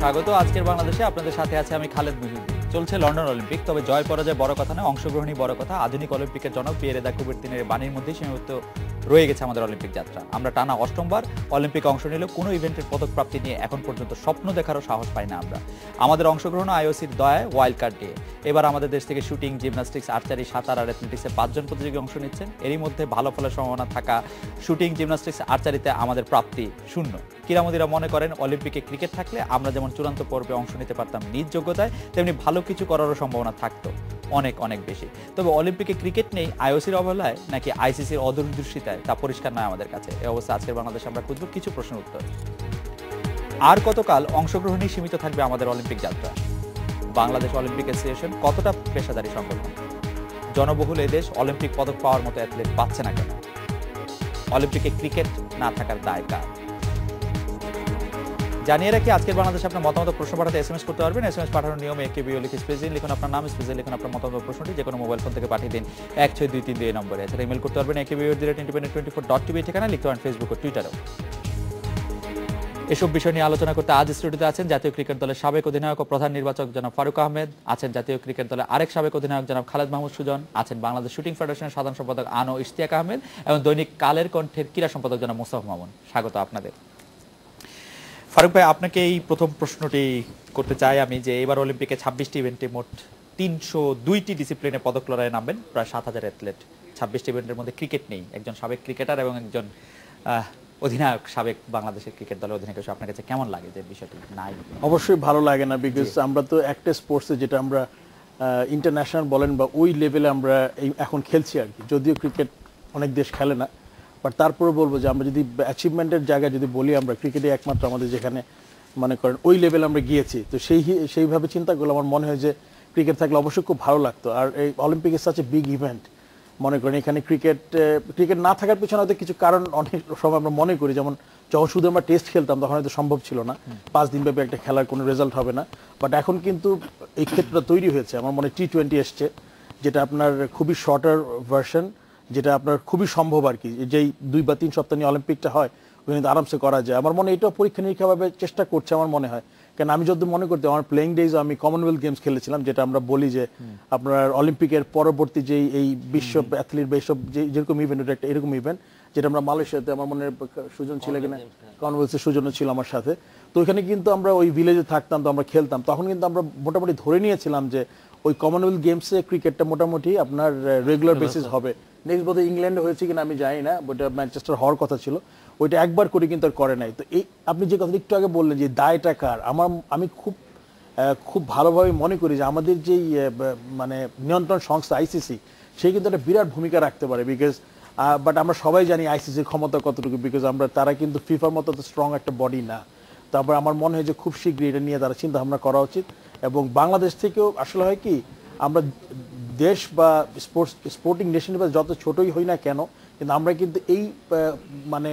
স্বাগত। আজকের বাংলাদেশে আপনাদের সাথে আছে আমি খালেদ মুহিউদ্দিন। চলছে লন্ডন অলিম্পিক, তবে জয় পরাজয় বড় কথা নয়, অংশগ্রহণই বড় কথা। আধুনিক অলিম্পিকের জনক পিয়েরে দা কুবেরতিনের বাণীর মধ্যেই সীমাবদ্ধ রয়ে গেছে আমাদের অলিম্পিক যাত্রা। আমরা টানা অষ্টমবার অলিম্পিক অংশ নিলেও কোনো ইভেন্টের পদক প্রাপ্তি নিয়ে এখন পর্যন্ত স্বপ্ন দেখারও সাহস পাই না আমরা। আমাদের অংশগ্রহণ আইওসির দয়ায় ওয়াইল্ড কার্ড দিয়ে। এবার আমাদের দেশ থেকে শুটিং, জিমন্যাস্টিক্স, আর্চারি, সাঁতার আর অ্যাথলেটিক্সে 5 জন প্রতিযোগী অংশ নিচ্ছেন। এরই মধ্যে ভালো ফলের সম্ভাবনা থাকা শুটিং, জিমন্যাস্টিক্স, আর্চারিতে আমাদের প্রাপ্তি শূন্য। কিরামতিরা মনে করেন অলিম্পিকে ক্রিকেট থাকলে আমরা যেমন চূড়ান্ত পর্বে অংশ নিতে পারতাম নিজ যোগ্যতায়, তেমনি ভালো কিছু করারও সম্ভাবনা থাকতো অনেক অনেক বেশি। তবে অলিম্পিকে ক্রিকেট নেই আইওসির অবহেলায় নাকি আইসিসির অদূরদর্শিতায় তা পরিষ্কার নয় আমাদের কাছে। এই অবস্থা আজকের বাংলাদেশে আমরা খুঁজব কিছু প্রশ্নের উত্তর। আর কতকাল অংশগ্রহণই সীমিত থাকবে আমাদের অলিম্পিক যাত্রা? বাংলাদেশ অলিম্পিক অ্যাসোসিয়েশন কতটা পেশাদারী সংগঠন? জনবহুল এদেশ অলিম্পিক পদক পাওয়ার মতো অ্যাথলেট পাচ্ছে না কেন? অলিম্পিকে ক্রিকেট না থাকার দায় কার? জানিয়ে রাখি, আজকের বাংলাদেশে আপনার মতামত প্রশ্ন পাঠাতে এসএমএস করতে পারবেন। এসএমএস পাঠানোর নিয়মে একেবিও লিখে স্পেসিং লিখুন আপনার নাম, স্পেসিং লিখুন আপনার মতামত প্রশ্নটি যে কোনো মোবাইল ফোন থেকে পাঠিয়ে দিন ১৬২৩২ এই নম্বরে। এছাড়া ইমেল করতে পারবেন ekbio@independent24.tv ঠিকানা, লিখতে পারেন ফেসবুক ও টুইটারেও। এসব বিষয় নিয়ে আলোচনা করতে আজ স্টুডিওতে আছেন জাতীয় ক্রিকেট দলের সাবেক অধিনায়ক ও প্রধান নির্বাচক জনাব ফারুক আহমেদ, আছেন জাতীয় ক্রিকেট দলের আরেক সাবেক অধিনায়ক জনাব খালেদ মাহমুদ সুজন, আছেন বাংলাদেশ শুটিং ফেডারেশনের সাধারণ সম্পাদক আনো ইশতিয়াক আহমেদ এবং দৈনিক কালের কণ্ঠের ক্রীড়া সম্পাদক জনাব মোস্তফা মামুন। স্বাগত আপনাদের। ফারুক ভাই, আপনাকে এই প্রথম প্রশ্নটি করতে চাই আমি যে এবার অলিম্পিকে 26টি ইভেন্টে মোট 302টি ডিসিপ্লিনে পদক লড়াইয়ে নামবেন প্রায় 7000 অ্যাথলেট। 26টি ইভেন্টের মধ্যে ক্রিকেট নেই। একজন সাবেক ক্রিকেটার এবং একজন অধিনায়ক, সাবেক বাংলাদেশের ক্রিকেট দলের অধিনায়ক হিসেবে আপনার কাছে কেমন লাগে যে বিষয়টি নাই? অবশ্যই ভালো লাগে না, বিকজ আমরা তো একটা স্পোর্টসে যেটা আমরা ইন্টারন্যাশনাল বলেন বা ওই লেভেলে আমরা এখন খেলছি আর কি। যদিও ক্রিকেট অনেক দেশ খেলে না, বাট তারপরে বলবো যে আমরা যদি অ্যাচিভমেন্টের জায়গায় যদি বলি, আমরা ক্রিকেটে একমাত্র আমাদের যেখানে মনে করেন ওই লেভেলে আমরা গিয়েছি। তো সেইভাবে চিন্তা করলে আমার মনে হয় যে ক্রিকেট থাকলে অবশ্যই খুব ভালো লাগতো। আর এই Olympic is such a big event. মনে করেন এখানে ক্রিকেট না থাকার পিছনে হয়তো কিছু কারণ অনেক সময় আমরা মনে করি, যেমন যখন শুধু আমরা টেস্ট খেলতাম তখন হয়তো সম্ভব ছিল না, 5 দিন ব্যাপী একটা খেলার কোনো রেজাল্ট হবে না। বাট এখন কিন্তু এই ক্ষেত্রটা তৈরি হয়েছে। আমার মনে হয় T20 এসছে, যেটা আপনার খুবই শর্টার ভার্সন, যেটা আপনার খুবই সম্ভব আর কি। যেই 2 বা 3 সপ্তাহ নিয়ে অলিম্পিকটা হয় ওই কিন্তু আরামসে করা যায়। আমার মনে হয় এটাও পরীক্ষা নিরীক্ষাভাবে চেষ্টা করছে আমার মনে হয়। কারণ আমি যতদূর মনে করতে আমার প্লেইং ডেজ আমি কমনওয়েলথ গেমস খেলেছিলাম, যেটা আমরা বলি যে আপনার অলিম্পিকের পরবর্তী যেই এই বিশ্ব অ্যাথলিট বা এইসব যেরকম ইভেন্ট, ওটা একটা এরকম ইভেন্ট যেটা আমরা মালয়েশিয়াতে, আমার মনে সুজন ছিল কিনা, কমনওয়েলথের সুজনও ছিল আমার সাথে। তো ওইখানে কিন্তু আমরা ওই ভিলেজে থাকতাম, তো আমরা খেলতাম। তখন কিন্তু আমরা মোটামুটি ধরে নিয়েছিলাম যে ওই কমনওয়েলথ গেমসে ক্রিকেটটা মোটামুটি আপনার রেগুলার বেসিস হবে। নেক্সট বোধহয় ইংল্যান্ডে হয়েছে কিনা আমি জানি না, ওটা ম্যানচেস্টার হওয়ার কথা ছিল। ওইটা একবার করে কিন্তু আর করে নাই। তো এই আপনি যে কথা একটু আগে বললেন যে দায়টা কার, আমি খুব ভালোভাবে মনে করি যে আমাদের যেই মানে নিয়ন্ত্রণ সংস্থা আইসিসি, সে কিন্তু একটা বিরাট ভূমিকা রাখতে পারে। বিকজ বাট আমরা সবাই জানি আইসিসির ক্ষমতা কতটুকু, বিকজ তারা কিন্তু ফিফার মতো তো স্ট্রং একটা বডি না। তারপর আমার মনে হয় যে খুব শীঘ্রই এটা নিয়ে তারা চিন্তা ভাবনা করা উচিত। এবং বাংলাদেশ থেকেও আসলে হয় কি, আমরা দেশ বা স্পোর্টিং নেশন বা যত ছোটই হই না কেন, কিন্তু আমরা কিন্তু এই মানে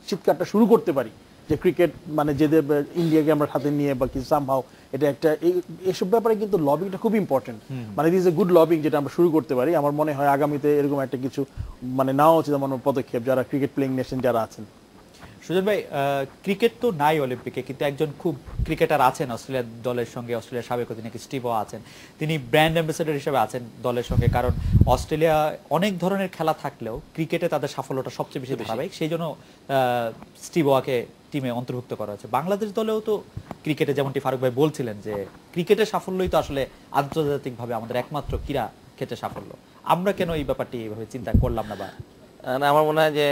চিৎকারটা শুরু করতে পারি যে ক্রিকেট মানে যেদের ইন্ডিয়াকে আমরা হাতে নিয়ে বা কিছু সামহাও এটা একটা এইসব ব্যাপারে কিন্তু লবিংটা খুব ইম্পর্টেন্ট। মানে দিস এ গুড লবিং যেটা আমরা শুরু করতে পারি। আমার মনে হয় আগামীতে এরকম একটা কিছু মানে নেওয়া উচিত আমার পদক্ষেপ, যারা ক্রিকেট প্লেইং নেশন যারা আছেন। সুজন ভাই, ক্রিকেট তো নাই অলিম্পিকে, কিন্তু একজন খুব ক্রিকেটার আছেন অস্ট্রেলিয়ার দলের সঙ্গে, অস্ট্রেলিয়ার সাবেক অধিনায়ক স্টিভও আছেন। তিনি ব্র্যান্ড অ্যাম্বাসেডর হিসেবে আছেন দলের সঙ্গে, কারণ অস্ট্রেলিয়া অনেক ধরনের খেলা থাকলেও ক্রিকেটে তাদের সাফল্যটা সবচেয়ে বেশি ধারাবাহিক, সেই জন্য স্টিভওয়াকে টিমে অন্তর্ভুক্ত করা হয়েছে। বাংলাদেশ দলেও তো ক্রিকেটে যেমনটি ফারুক ভাই বলছিলেন যে ক্রিকেটের সাফল্যই তো আসলে আন্তর্জাতিকভাবে আমাদের একমাত্র ক্রীড়া ক্ষেত্রে সাফল্য। আমরা কেন এই ব্যাপারটি এইভাবে চিন্তা করলাম না? বা না, আমার মনে হয় যে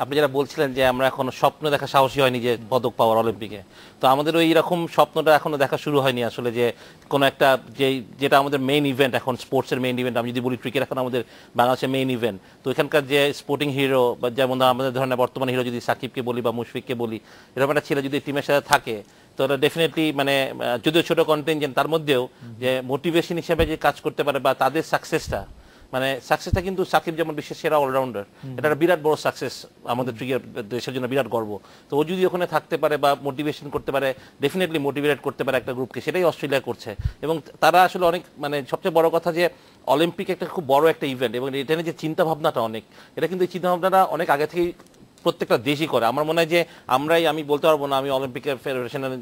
আপনি যেটা বলছিলেন যে আমরা এখনো স্বপ্ন দেখা সাহসী হয়নি যে পদক পাওয়ার অলিম্পিকে, তো আমাদের ওই রকম স্বপ্নটা এখনো দেখা শুরু হয়নি আসলে, যে কোনো একটা যেটা আমাদের মেইন ইভেন্ট এখন, স্পোর্টসের মেইন ইভেন্ট। আমি যদি বলি ক্রিকেট এখন আমাদের বাংলাদেশের মেইন ইভেন্ট, তো এখানকার যে স্পোর্টিং হিরো বা যেমন আমাদের ধরনের বর্তমান হিরো যদি সাকিবকে বলি বা মুশফিককে বলি, এরকম একটা ছেলে যদি টিমের সাথে থাকে, তো এটা ডেফিনেটলি মানে যদিও ছোট কন্টিনজেন্ট, তার মধ্যেও যে মোটিভেশন হিসেবে যে কাজ করতে পারে বা তাদের সাকসেসটা, মানে সাকসেসটা কিন্তু সাকিব যেমন বিশ্বের সেরা অলরাউন্ডার, এটা একটা বিরাট বড় সাকসেস আমাদের ক্রিকেট দেশের জন্য, বিরাট গর্ব। তো ও যদি ওখানে থাকতে পারে বা মোটিভেশন করতে পারে, ডেফিনেটলি মোটিভেট করতে পারে একটা গ্রুপকে, সেটাই অস্ট্রেলিয়া করছে। এবং তারা আসলে অনেক মানে সবচেয়ে বড় কথা যে অলিম্পিক একটা খুব বড় একটা ইভেন্ট, এবং এটা নিয়ে যে চিন্তা ভাবনাটা অনেক, এটা কিন্তু এই চিন্তা ভাবনাটা অনেক আগে থেকেই প্রত্যেকটা দেশই করে। আমার মনে হয় যে আমি বলতে পারবো না, আমি অলিম্পিকের ফেডারেশনের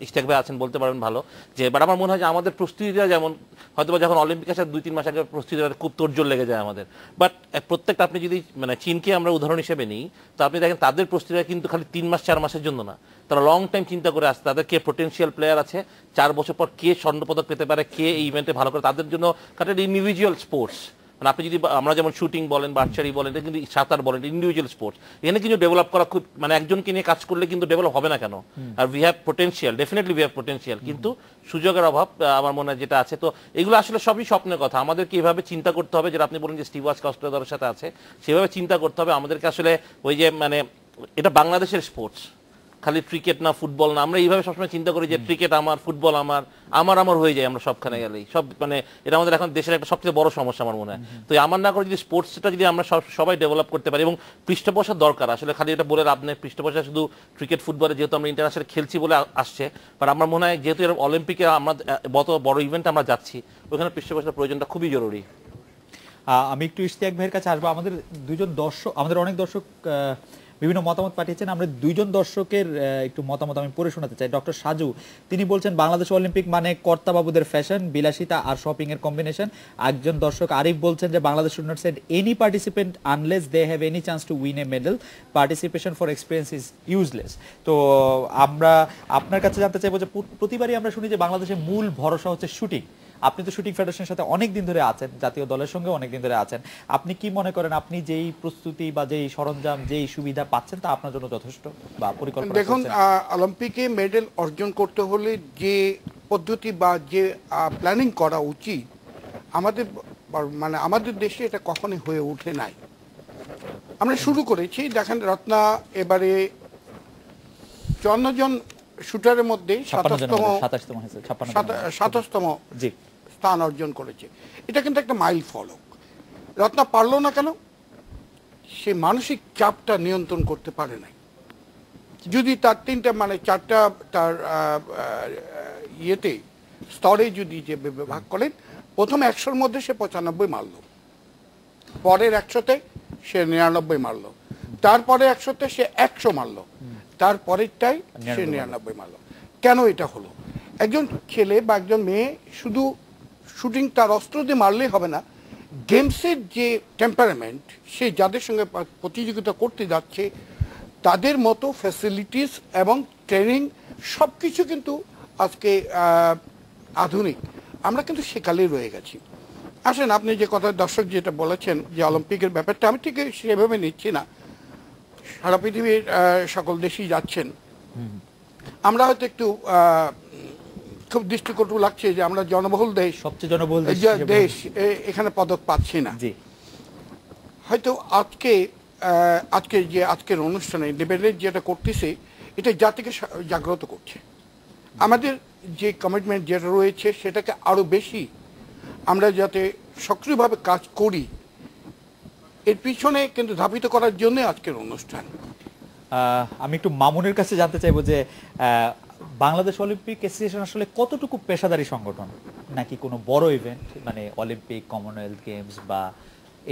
ইশতিয়াক ভাই আছেন, বলতে পারবেন ভালো যে, বাট আমার মনে হয় যে আমাদের প্রস্তুতিটা যেমন হয়তো যখন অলিম্পিক আসে 2-3 মাস আগে প্রস্তুতিটা খুব তোড়জোড় লেগে যায় আমাদের, বাট প্রত্যেকটা আপনি যদি মানে চীনকে আমরা উদাহরণ হিসেবে নিই, তো আপনি দেখেন তাদের প্রস্তুতিটা কিন্তু খালি 3 মাস 4 মাসের জন্য না, তারা লং টাইম চিন্তা করে আসছে তাদের কে পোটেনশিয়াল প্লেয়ার আছে, 4 বছর পর কে স্বর্ণপদক পেতে পারে, কে এই ইভেন্টে ভালো করে, তাদের জন্য কারণ ইন্ডিভিজুয়াল স্পোর্টস। মানে আপনি যদি আমরা যেমন শুটিং বলেন বা আর্চারি বলেন, এটা কিন্তু সাঁতার বলেন, ইন্ডিভিজুয়াল স্পোর্টস, এখানে কিন্তু ডেভেলপ করা খুব মানে একজনকে নিয়ে কাজ করলে কিন্তু ডেভেলপ হবে না কেন। আর we have potential, definitely we have potential, কিন্তু সুযোগের অভাব আমার মনে হয় যেটা আছে। তো এগুলো আসলে সবই স্বপ্নের কথা, আমাদেরকে এভাবে চিন্তা করতে হবে, যেটা আপনি বলেন যে স্টিভ ওয়াজ কস্টের সাথে আছে, সেভাবে চিন্তা করতে হবে আমাদেরকে আসলে। ওই যে মানে এটা বাংলাদেশের স্পোর্টস, খালি ক্রিকেট না ফুটবল না, আমরা এইভাবে সবসময় চিন্তা করি যে ক্রিকেট আমার, ফুটবল আমার, আমার হয়ে যায় আমরা সবখানে গেলেই সব, মানে এটা আমাদের এখন দেশের একটা সবচেয়ে বড় সমস্যা আমার মনে হয়। তো আমার না করে যদি স্পোর্টসটা যদি আমরা সবাই ডেভেলপ করতে পারি, এবং পৃষ্ঠপোষক দরকার আসলে, খালি এটা বলে লাভ নেই, পৃষ্ঠপোষক শুধু ক্রিকেট ফুটবলে যেহেতু আমরা ইন্টারন্যাশনাল খেলছি বলে আসছে, বাট আমার মনে হয় যেহেতু অলিম্পিকে আমরা বড় ইভেন্টে আমরা যাচ্ছি, ওখানে পৃষ্ঠপোষকের প্রয়োজনটা খুবই জরুরি। আমি একটু ইশতিয়াক ভাইয়ের কাছে আসবো। আমাদের দুইজন দর্শক, আমাদের অনেক দর্শক বিভিন্ন মতামত পাঠিয়েছেন, আমরা দুইজন দর্শকের একটু মতামত আমি পড়ে শোনাতে চাই। ডক্টর সাজু, তিনি বলছেন বাংলাদেশ অলিম্পিক মানে কর্তাবাবুদের ফ্যাশন, বিলাসিতা আর শপিং এর কম্বিনেশন। একজন দর্শক আরিফ বলছেন যে Bangladesh should not send any participant unless they have any chance to win a medal, participation for experience is useless. তো আমরা আপনার কাছে জানতে চাইবো যে প্রতিবারই আমরা শুনি যে বাংলাদেশের মূল ভরসা হচ্ছে শুটিং। আপনি তো শুটিং ফেডারেশনের সাথে অনেক দিন ধরে আছেন, জাতীয় দলের সঙ্গে অনেক দিন ধরে আছেন, আপনি কি মনে করেন আপনি যেই প্রস্তুতি বা যেই সরঞ্জাম যেই সুবিধা পাচ্ছেন তা আপনার জন্য যথেষ্ট বা পরিকল্পনা? দেখুন, অলিম্পিকে মেডেল অর্জন করতে হলে যে পদ্ধতি বা যে প্ল্যানিং করা উচিত আমাদের দেশে এটা কখনোই হয়ে ওঠে নাই। আমরা শুরু করেছি, দেখেন রত্না এবারে 54 জন শুটারের মধ্যে 27তম স্থান অর্জন করেছে। এটা কিন্তু একটা মাইল ফলক। রত্না পারলো না কেন? সে মানসিক চাপটা নিয়ন্ত্রণ করতে পারে নাই। যদি তার 4টা তার স্তরে যদি যে ভাগ করেন, প্রথম 100-র মধ্যে সে 95 মারলো, পরের 100-তে সে 99 মারলো, তারপরে 100-তে সে 100 মারলো, তারপরেরটাই সে 99 মারলো। কেন এটা হলো? একজন ছেলে বা একজন মেয়ে শুধু শুটিং তার অস্ত্র দিয়ে মারলেই হবে না, গেমসের যে টেম্পারামেন্ট, সে যাদের সঙ্গে প্রতিযোগিতা করতে যাচ্ছে তাদের মতো ফ্যাসিলিটিস এবং ট্রেনিং সব কিছু কিন্তু আজকে আধুনিক। আমরা কিন্তু সেকালেই রয়ে গেছি। আসেন, আপনি যে কথা দর্শক যেটা বলেছেন যে অলিম্পিকের ব্যাপারটা, আমি ঠিক সেভাবে নিচ্ছি না। সারা পৃথিবীর সকল দেশেই যাচ্ছেন, আমরা হয়তো একটু খুব দৃষ্টিকটু লাগছে যে আমরা জনবহুল দেশ, সবচেয়ে জনবহুল দেশ, এখানে পদক পাচ্ছি না। হয়তো আজকের অনুষ্ঠানে ডিবেট যেটা করতেছে, এটা জাতিকে জাগ্রত করছে। আমাদের যে কমিটমেন্ট যেটা রয়েছে সেটাকে আরো বেশি আমরা যাতে সক্রিয়ভাবে কাজ করি, এর পিছনে কিন্তু ধাবিত করার জন্য আজকের অনুষ্ঠান। আমি একটু মামুনের কাছে জানতে চাইবো যে বাংলাদেশ অলিম্পিক অ্যাসোসিয়েশন আসলে কতটুকু পেশাদারী সংগঠন, নাকি কোনো বড় ইভেন্ট মানে অলিম্পিক, কমনওয়েলথ গেমস বা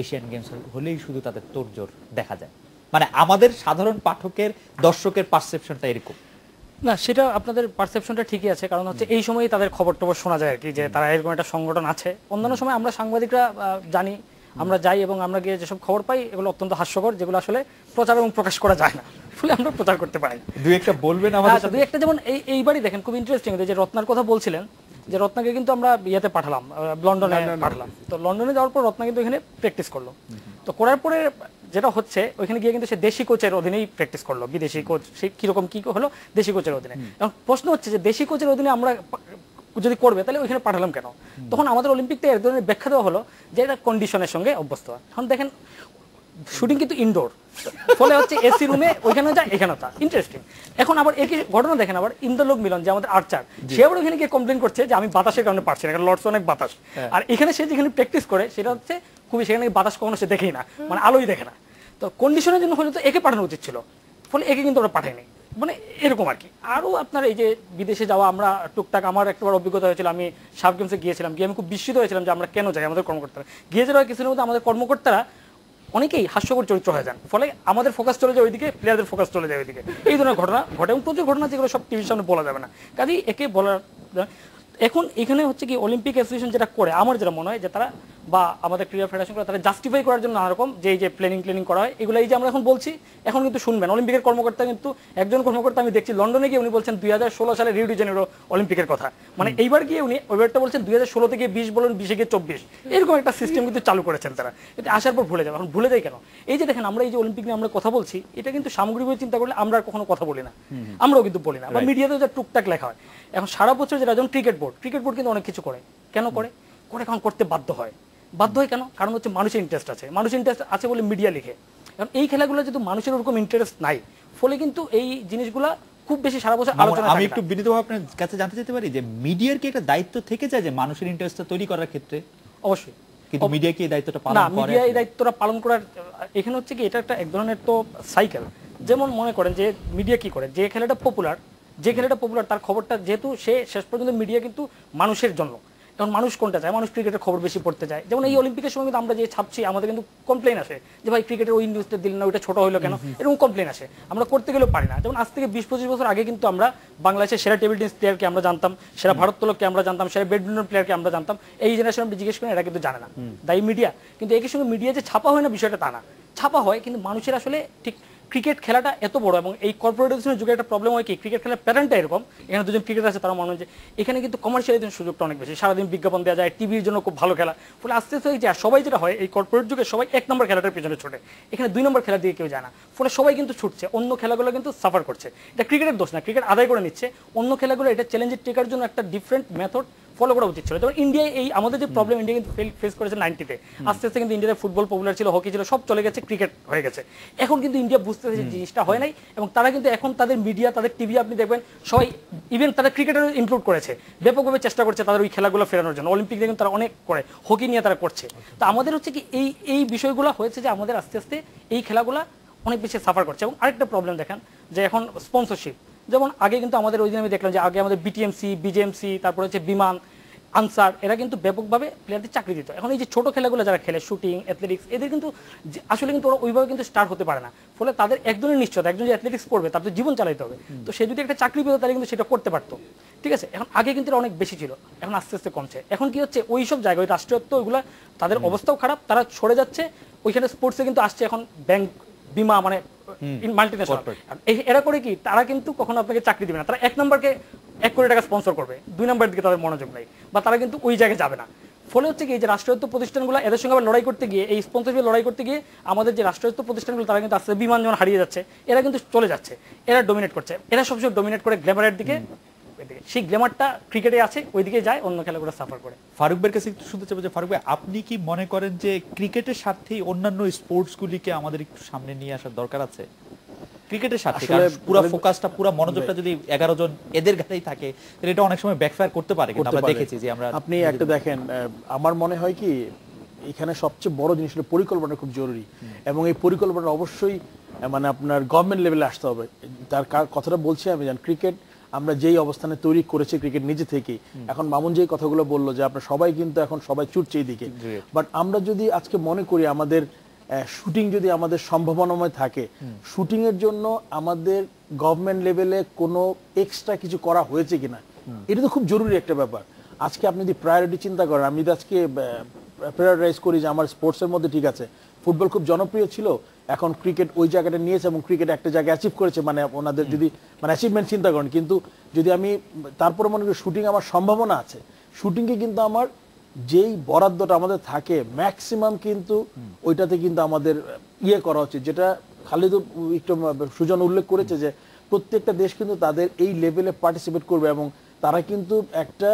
এশিয়ান গেমস হলেই শুধু তাদের তোড়জোড় দেখা যায়? মানে আমাদের সাধারণ পাঠকের, দর্শকের পারসেপশনটা এরকম না। সেটা আপনাদের পারসেপশনটা ঠিকই আছে, কারণ হচ্ছে এই সময়ই তাদের খবর টবর শোনা যায় আর কি, যে তারা এরকম একটা সংগঠন আছে। অন্যান্য সময় আমরা সাংবাদিকরা জানি, আমরা যাই এবং আমরা গিয়ে যেসব খবর পাই এগুলো অত্যন্ত হাস্যকর, যেগুলো আসলে প্রচার এবং প্রকাশ করা যায় না, আসলে আমরা প্রচার করতে পারি। দুই একটা বলবেন আমাদের? দুই একটা, যেমন এইবারই দেখেন খুব ইন্টারেস্টিং যে রত্নার কথা বলছিলেন, যে রত্নাকে কিন্তু আমরা ইয়েতে পাঠালাম, লন্ডনে পাঠালাম। তো লন্ডনে যাওয়ার পর রত্না কিন্তু এখানে প্র্যাকটিস করলো। তো করার পরে যেটা হচ্ছে, ওইখানে গিয়ে কিন্তু সে দেশি কোচের অধীনেই প্র্যাকটিস করলো। বিদেশি কোচ সে কিরকম কি হলো, দেশি কোচের অধীনে। এখন প্রশ্ন হচ্ছে যে দেশি কোচের অধীনে আমরা যদি করবে তাহলে ওইখানে পাঠালাম কেন? তখন আমাদের অলিম্পিকতে এক ধরনের ব্যাখ্যা দেওয়া হলো যে এটা কন্ডিশনের সঙ্গে অভ্যস্ত। এখন দেখেন শুটিং কিন্তু ইনডোর, ফলে হচ্ছে এসি রুমে ওইখানে যায় এখানে তা ইন্টারেস্টিং। এখন আবার একই ঘটনা দেখেন আবার ইন্দ্রলোক মিলন, যে আমাদের আর্চার, সে আবার ওইখানে গিয়ে কমপ্লেন করছে যে আমি বাতাসের কারণে পারছি না, কারণ লর্ডস অনেক বাতাস। আর এখানে সে যেখানে প্র্যাকটিস করে সেটা হচ্ছে খুবই, সেখানে বাতাস কখনো সে দেখেই না, মানে আলোই দেখে না। তো কন্ডিশনের জন্য হলে তো একে পাঠানো উচিত ছিল, ফলে একে কিন্তু ওরা পাঠায়নি। মানে এরকম আর কি। আরও আপনার এই যে বিদেশে যাওয়া, আমরা টুকটাক, আমার একবার অভিজ্ঞতা হয়েছিল, আমি সাব গেমসে গিয়েছিলাম, গিয়ে আমি খুব বিস্মিত হয়েছিলাম যে আমরা কেন যাই। আমাদের কর্মকর্তারা গিয়ে যাওয়া কিছুদিনের মধ্যে আমাদের কর্মকর্তারা অনেকেই হাস্যকর চরিত্র হয়ে যান, ফলে আমাদের ফোকাস চলে যায় ওইদিকে, প্লেয়ারদের ফোকাস চলে যায় ওইদিকে। এই ধরনের ঘটনা ঘটে এবং প্রচুর ঘটনা যেগুলো সব টিভির সামনে বলা যাবে না, কাজেই একে বলার। এখন এখানে হচ্ছে কি অলিম্পিক অ্যাসোসিয়েশন যেটা করে, আমার যেটা মনে হয় যে তারা বা আমাদের ক্রীড়া ফেডারেশন করে, তারা জাস্টিফাই করার জন্য নানা রকম যে এই যে প্ল্যানিং করা হয় এগুলো, এই যে আমরা এখন বলছি, এখন কিন্তু শুনবেন অলিম্পিকের কর্মকর্তা, কিন্তু একজন কর্মকর্তা আমি দেখছি লন্ডনে গিয়ে উনি বলছেন 2016 সালে রিও ডি জেনেরো অলিম্পিকের কথা, মানে এইবার গিয়ে উনি ওইবারটা বলছেন 2016 থেকে 20 বলেন, 20 গিয়ে 24, এরকম একটা সিস্টেম কিন্তু চালু করেছেন তারা। এটা আসার পর ভুলে যাবে, এখন ভুলে যায় কেন? এই যে দেখেন আমরা এই যে অলিম্পিক নিয়ে আমরা কথা বলছি, এটা কিন্তু সামগ্রিকভাবে চিন্তা করলে আমরা আর কখনো কথা বলি না, আমরাও কিন্তু বলি না, বা মিডিয়াতেও যা টুকটাক লেখা হয়। এখন সারা বছর যেটা, যেমন ক্রিকেট বোর্ড কিন্তু অনেক কিছু করে, কেন করে এখন করতে বাধ্য হয় কেন? কারণ হচ্ছে মানুষের ইন্টারেস্ট আছে বলে মিডিয়া লিখে। এখন এই খেলাগুলো যেহেতু মানুষের ওরকম ইন্টারেস্ট নাই, ফলে কিন্তু এই জিনিসগুলা খুব বেশি সারা বছর আলোচনা। আমি একটু বিনীতভাবে আপনার কাছে জানতে চাইতে পারি যে মিডিয়ার কি একটা দায়িত্ব থেকে যায় যে মানুষের ইন্টারেস্টটা তৈরি করার ক্ষেত্রে? অবশ্যই, কিন্তু মিডিয়া কি এই দায়িত্বটা পালন করে? মিডিয়া এই দায়িত্বটা পালন করার, এখানে হচ্ছে কি এটা একটা এক ধরনের তো সাইকেল। যেমন মনে করেন যে মিডিয়া কি করে, যে খেলাটা পপুলার তার খবরটা, যেহেতু সে শেষ পর্যন্ত মিডিয়া কিন্তু মানুষের জন্য। এখন মানুষ কোনটা চায়? মানুষ ক্রিকেটের খবর বেশি পড়তে চায়। যেমন এই অলিম্পিকের সময় কিন্তু আমরা যে ছাপছি, আমাদের কিন্তু কমপ্লেন আসে যে ভাই ক্রিকেটের ওই নিউজটা দিলেন না, ওইটা ছোট হলো কেন, এরকম কমপ্লেন আসে। আমরা করতে গেলেও পারি না। যেমন আজ থেকে 20-25 বছর আগে কিন্তু আমরা বাংলাদেশের সেরা টেবিল টেনিস প্লেয়ারকে আমরা জানতাম, সেরা ভারোত্তোলককে আমরা জানতাম, সেরা ব্যাডমিন্টন প্লেয়ারকে আমরা জানতাম। এই জেনারেশন আমরা জিজ্ঞেস করি, এরা কিন্তু জানে না, দায়ী মিডিয়া। কিন্তু একই সঙ্গে মিডিয়া যে ছাপা হয় না বিষয়টা তা না, ছাপা হয়, কিন্তু মানুষের আসলে ঠিক ক্রিকেট খেলাটা এত বড়, এবং এই কর্পোরেটাইজেশনের যুগে একটা প্রবলেম হয় কি, ক্রিকেট খেলার প্যাটার্নটা এরকম, এখানে দুজন ক্রিকেটার আছে, তারা মনে হয় যে এখানে কিন্তু কমার্শিয়ালাইজেশনের সুযোগটা অনেক বেশি, সারাদিন বিজ্ঞাপন দেওয়া যায়, টিভির জন্য খুব ভালো খেলা, ফলে আস্তে আস্তে যে সবাই যেটা হয় এই কর্পোরেট যুগে সবাই 1 নম্বর খেলাটার পেছনে ছোটে, এখানে 2 নম্বর খেলা দিয়ে কেউ যায় না, ফলে সবাই কিন্তু ছুটছে, অন্য খেলাগুলো কিন্তু সাফার করছে। এটা ক্রিকেটের দোষ না, ক্রিকেট আদায় করে নিচ্ছে, অন্য খেলাগুলো এটা চ্যালেঞ্জের টেকার জন্য একটা ডিফারেন্ট মেথড ফলো করা উচিত ছিল। যেমন ইন্ডিয়ায় এই আমাদের যে প্রবলেম, ইন্ডিয়া কিন্তু ফেস করেছে 90-তে, আস্তে আস্তে কিন্তু ইন্ডিয়াতে ফুটবল পপুলার ছিল, হকি ছিল, সব চলে গেছে, ক্রিকেট হয়ে গেছে। এখন কিন্তু ইন্ডিয়া বুঝতেছে যে জিনিসটা হয় নাই, এবং তারা কিন্তু এখন তাদের মিডিয়া, তাদের টিভি আপনি দেখবেন সবাই, ইভেন তারা ক্রিকেটার ইনক্লুড করেছে, ব্যাপকভাবে চেষ্টা করছে তাদের ওই খেলাগুলো ফেরানোর জন্য। অলিম্পিক কিন্তু তারা অনেক করে, হকি নিয়ে তারা করছে। তো আমাদের হচ্ছে কি এই বিষয়গুলো হয়েছে যে আমাদের আস্তে আস্তে এই খেলাগুলো অনেক বেশি সাফার করছে। এবং আরেকটা প্রবলেম দেখেন যে এখন স্পন্সরশিপ, যেমন আগে কিন্তু আমাদের ওই দিন আমি দেখলাম যে আগে আমাদের বিটিএমসি, বিজেএমসি, তারপরে হচ্ছে বিমান, আনসার, এরা কিন্তু ব্যাপকভাবে প্লেয়ারদের চাকরি দিত। এখন এই যে ছোট খেলাগুলো যারা খেলে, শুটিং, অ্যাথলেটিক্স, এদের কিন্তু আসলে কিন্তু ওরা ওইভাবে কিন্তু স্টার্ট হতে পারে না, ফলে তাদের একজনের নিশ্চয়তা, একজন যে অ্যাথলেটিক্স করবে তার তো জীবন চালাইতে হবে, তো সে যদি একটা চাকরি পেত তাহলে কিন্তু সেটা করতে পারতো, ঠিক আছে। এখন আগে কিন্তু অনেক বেশি ছিল, এখন আস্তে আস্তে কমছে। এখন কি হচ্ছে, ওই সব জায়গায় রাষ্ট্রীয়ত্ব ওইগুলো তাদের অবস্থাও খারাপ, তারা সরে যাচ্ছে, ওইখানে স্পোর্টসে কিন্তু আসছে এখন ব্যাংক, বিমা, মানে মাল্টিনেশনাল। এরা করে কি, তারা কিন্তু কখনো আপনাকে চাকরি দিবে না, তারা 1 নম্বরকে 1 কোটি টাকা স্পন্সর করবে, 2 নম্বরের দিকে তাদের মনোযোগ নাই, বা তারা কিন্তু ওই জায়গায় যাবে না। ফলে হচ্ছে কি, এই যে রাষ্ট্রায়ত্ত প্রতিষ্ঠানগুলো এদের সঙ্গে আবার লড়াই করতে গিয়ে, এই স্পন্সরশিপে লড়াই করতে গিয়ে আমাদের যে রাষ্ট্রায়ত্ত প্রতিষ্ঠানগুলো, তারা কিন্তু আস্তে বিমান যেমন হারিয়ে যাচ্ছে, এরা কিন্তু চলে যাচ্ছে, এরা ডোমিনেট করছে, এরা সবসময় ডোমিনেট করে গ্ল্যামারের দিকে, সেই গ্ল্যামারটা ক্রিকেটে আছে, ওইদিকে যায়, অন্য খেলাগুলো সাফার করে। ফারুক ভাইয়ের কাছে একটু শুনতে চাইবো যে ফারুক ভাই, আপনি কি মনে করেন যে ক্রিকেটের সাথেই অন্যান্য স্পোর্টসগুলিকে আমাদের একটু সামনে নিয়ে আসার দরকার আছে? ক্রিকেটের সাথে পুরো ফোকাসটা, পুরো মনোযোগটা যদি 11 জন এদের কাছেই থাকে, তাহলে এটা অনেক সময় ব্যাকফায়ার করতে পারে, কিন্তু আমরা দেখেছি যে আমরা। আপনি একটা দেখেন, আমার মনে হয় কি, এখানে সবচেয়ে বড় জিনিস হলো পরিকল্পনা খুব জরুরি, এবং এই পরিকল্পনা অবশ্যই মানে আপনার গভর্নমেন্ট লেভেলে আসতে হবে। তার কথাটা বলছি আমি, জান ক্রিকেট আমরা যেই অবস্থানে তৈরি করেছি ক্রিকেট নিজে থেকেই, এখন মামুন যেই কথাগুলো বললো যে আপনার সবাই কিন্তু এখন সবাই ছুটছে এই দিকে, বাট আমরা যদি আজকে মনে করি আমাদের শুটিং যদি আমাদের সম্ভাবনাময় থাকে, শুটিং এর জন্য আমাদের গভর্নমেন্ট লেভেলে কোনো এক্সট্রা কিছু করা হয়েছে কিনা, এটা তো খুব জরুরি একটা ব্যাপার। আজকে আপনি যদি প্রায়োরিটি চিন্তা করেন, আমি যদি আজকে প্রায়োরিটাইজ করি যে আমার স্পোর্টসের মধ্যে ঠিক আছে, ফুটবল খুব জনপ্রিয় ছিল, এখন ক্রিকেট ওই জায়গাটা নিয়েছে এবং ক্রিকেট একটা জায়গায় অ্যাচিভ করেছে, মানে ওনাদের যদি মানে অ্যাচিভমেন্ট চিন্তা করেন, কিন্তু যদি আমি তারপরে মনে করি শুটিং আমার সম্ভাবনা আছে, শুটিংকে কিন্তু আমার যেই বরাদ্দটা আমাদের থাকে ম্যাক্সিমাম কিন্তু ওইটাতে কিন্তু আমাদের ইয়ে করা উচিত, যেটা খালিদ একটু সুজন উল্লেখ করেছে যে প্রত্যেকটা দেশ কিন্তু তাদের এই লেভেলে পার্টিসিপেট করবে, এবং তারা কিন্তু একটা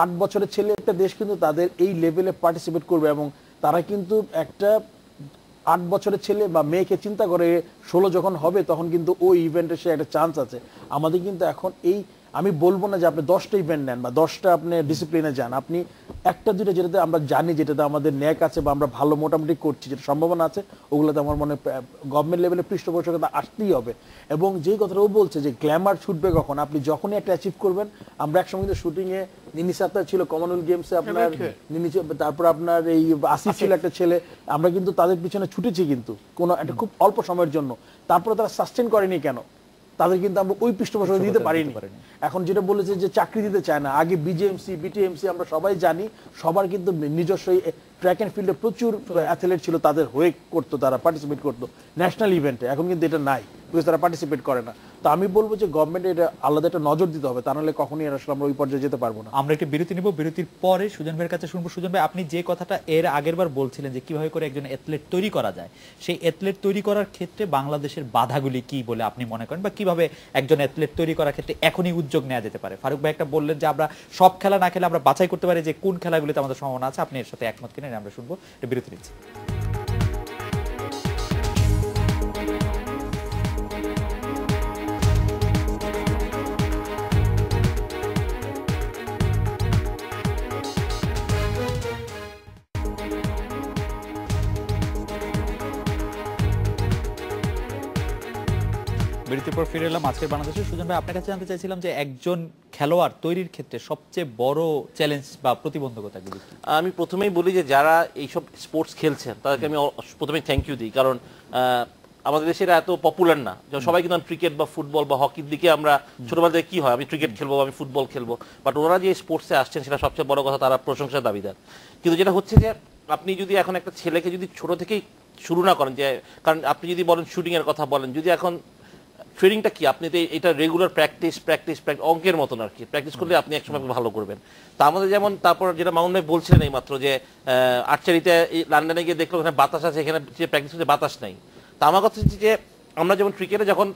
8 বছরের ছেলে একটা দেশ কিন্তু তাদের এই লেভেলে পার্টিসিপেট করবে, এবং তারা কিন্তু একটা 8 বছরের ছেলে বা মেয়েকে চিন্তা করে 16 যখন হবে তখন কিন্তু ওই ইভেন্টে সে একটা চান্স আছে। আমাদের কিন্তু এখন এই আমি বলবো না যে আপনি 10টা ইভেন্ট নেন বা 10টা আপনি ডিসিপ্লিনে যান, আপনি একটা দুইটা যেটাতে আমরা জানি, যেটাতে আমাদের ন্যাক আছে বা আমরা ভালো মোটামুটি করছি, যেটা সম্ভাবনা আছে, ওগুলোতে আমার মনে গভর্নমেন্ট লেভেলে পৃষ্ঠপোষকতা আসতেই হবে। এবং যেই কথাটা ও বলছে যে গ্ল্যামার ছুটবে কখন, আপনি যখনই একটা অ্যাচিভ করবেন। আমরা একসময় কিন্তু শুটিংয়ে নিনি সাত্তার ছিল কমনওয়েলথ গেমসে, আপনার নিনি, তারপর আপনার এই আসিফ ছিল একটা ছেলে, আমরা কিন্তু তাদের পিছনে ছুটেছি কিন্তু কোনো একটা খুব অল্প সময়ের জন্য, তারপরে তারা সাস্টেন করেনি কেন, তাদের কিন্তু আমরা ওই পৃষ্ঠপোষকতা দিতে পারিনি। এখন যেটা বলেছে যে চাকরি দিতে চায় না, আগে বিজেএমসি বিটিএমসি আমরা সবাই জানি, সবার কিন্তু নিজস্ব ট্র্যাক অ্যান্ড ফিল্ডে প্রচুর অ্যাথলেট ছিল, তাদের হয়ে করতো, তারা পার্টিসিপেট করতো ন্যাশনাল ইভেন্টে। এখন কিন্তু এটা নাই, বিকজ তারা পার্টিসিপেট করে না। তো আমি বলবো যে গভর্নমেন্ট এটা আলাদা একটা নজর দিতে হবে, তা নাহলে কখনই আসলে আমরা ওই পর্যায়ে যেতে পারবো না। আমরা একটি বিরতি নিব, বিরতির পরে সুজন ভাইয়ের কাছে শুনবো। সুজন ভাই, আপনি যে কথাটা এর আগের বার বলছিলেন যে কিভাবে করে একজন অ্যাথলেট তৈরি করা যায়, সেই অ্যাথলেট তৈরি করার ক্ষেত্রে বাংলাদেশের বাধাগুলি কি বলে আপনি মনে করেন, বা কিভাবে একজন অ্যাথলেট তৈরি করার ক্ষেত্রে এখনই উদ্যোগ নেওয়া যেতে পারে? ফারুক ভাই একটা বললেন যে আমরা সব খেলা না খেলে আমরা বাছাই করতে পারি যে কোন খেলাগুলিতে আমাদের সম্ভাবনা আছে, আপনি এর সাথে একমত কিনা আমরা শুনবো। বিরতি নিচ্ছি। বিরতির পর ফিরে এলাম আজকের বাংলাদেশে। সুজন ভাই, আপনার কাছে জানতে চাইছিলাম যে একজন খেলোয়াড় তৈরির ক্ষেত্রে সবচেয়ে বড় চ্যালেঞ্জ বা প্রতিবন্ধকতাগুলি কি? আমি প্রথমেই বলি যে যারা এইসব স্পোর্টস খেলছেন তাদেরকে আমি প্রথমেই থ্যাংক ইউ দিই, কারণ আমাদের দেশে এত পপুলার না। সবাই কিন্তু ক্রিকেট বা ফুটবল বা হকির দিকে আমরা ছোটবেলা থেকে কি হয়, আমি ক্রিকেট খেলবো, আমি ফুটবল খেলবো, বাট ওরা যে স্পোর্টসে আসছেন সেটা সবচেয়ে বড় কথা, তারা প্রশংসার দাবিদার। কিন্তু যেটা হচ্ছে যে আপনি যদি এখন একটা ছেলেকে যদি ছোট থেকেই শুরু না করেন, যে কারণ আপনি যদি বলেন শুটিং এর কথা বলেন, যদি এখন ট্রেনিংটা কি, আপনি তো এটা রেগুলার প্র্যাকটিস অঙ্কের মতন আর কি, প্র্যাকটিস করলে আপনি একসময় ভালো করবেন। তা আমাদের যেমন, তারপর যেটা মামুন ভাই বলছিলেন এই মাত্র, যে আর্চারিতে লন্ডনে গিয়ে দেখলো ওখানে বাতাস আছে, এখানে যে প্র্যাকটিস করতে বাতাস নাই। তা আমার কথা হচ্ছে যে আমরা যেমন ক্রিকেটে যখন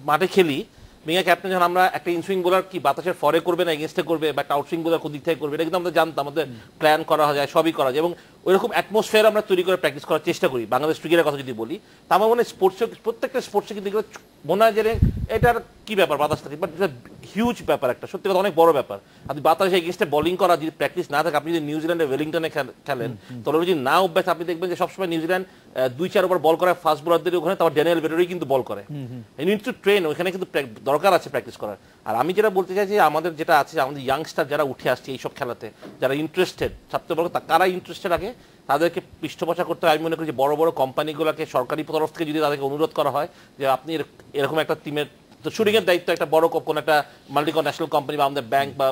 মাঠে খেলি, মিয়া ক্যাপ্টেন যখন আমরা একটা ইনসুইং বোলার কি বাতাসের ফরে করবে না এগেনস্টে করবে, বা একটা আউটসুইং বোলার কোন দিক থেকে করবে, এটা কিন্তু আমরা জানতাম, আমাদের প্ল্যান করা যায়, সবই করা যায়, এবং ওইরকম অ্যাটমসফিয়ার আমরা তৈরি করে প্র্যাকটিস করার চেষ্টা করি। বাংলাদেশ ক্রিকেটের কথা যদি বলি, তা আমার মনে হয় স্পোর্টসে, প্রত্যেকটা স্পোর্টসে কিন্তু মনে হয় যে এটার কি ব্যাপার বাতাস থাকে, বাট এটা হিউজ ব্যাপার, একটা সত্যি কথা অনেক বড় ব্যাপার। আপনি বাতাসে এগেনস্টে বোলিং করা যদি প্র্যাকটিস না থাকে, আপনি যদি নিউজিল্যান্ডে ওয়েলিংটনে খেলেন, তাহলে যদি না অভ্যাস, আপনি দেখবেন যে সবসময় নিউজিল্যান্ড 2-4 ওভার বল করে ফাস্ট বোলারদের ওখানে, তারপর ড্যানিয়েল বেডরি কিন্তু বল করে। ইউ নিড টু ট্রেন, ওখানে কিন্তু দরকার আছে প্র্যাকটিস করার। আর আমি যেটা বলতে চাই যে আমাদের যেটা আছে, আমাদের ইয়াংস্টার যারা উঠে আসছে এইসব খেলাতে, যারা ইন্টারেস্টেড, সবচেয়ে বড় কারা ইন্টারেস্টেড আগে তাদেরকে পৃষ্ঠপোষক করতে হয়। আমি মনে করি যে বড় বড় কোম্পানিগুলোকে সরকারি তরফ থেকে যদি তাদেরকে অনুরোধ করা হয় যে আপনি এরকম একটা টিমের, তো শুটিং এর দায়িত্ব একটা বড় কোনো একটা মাল্টিন্যাশনাল কোম্পানি বা আমাদের ব্যাংক বা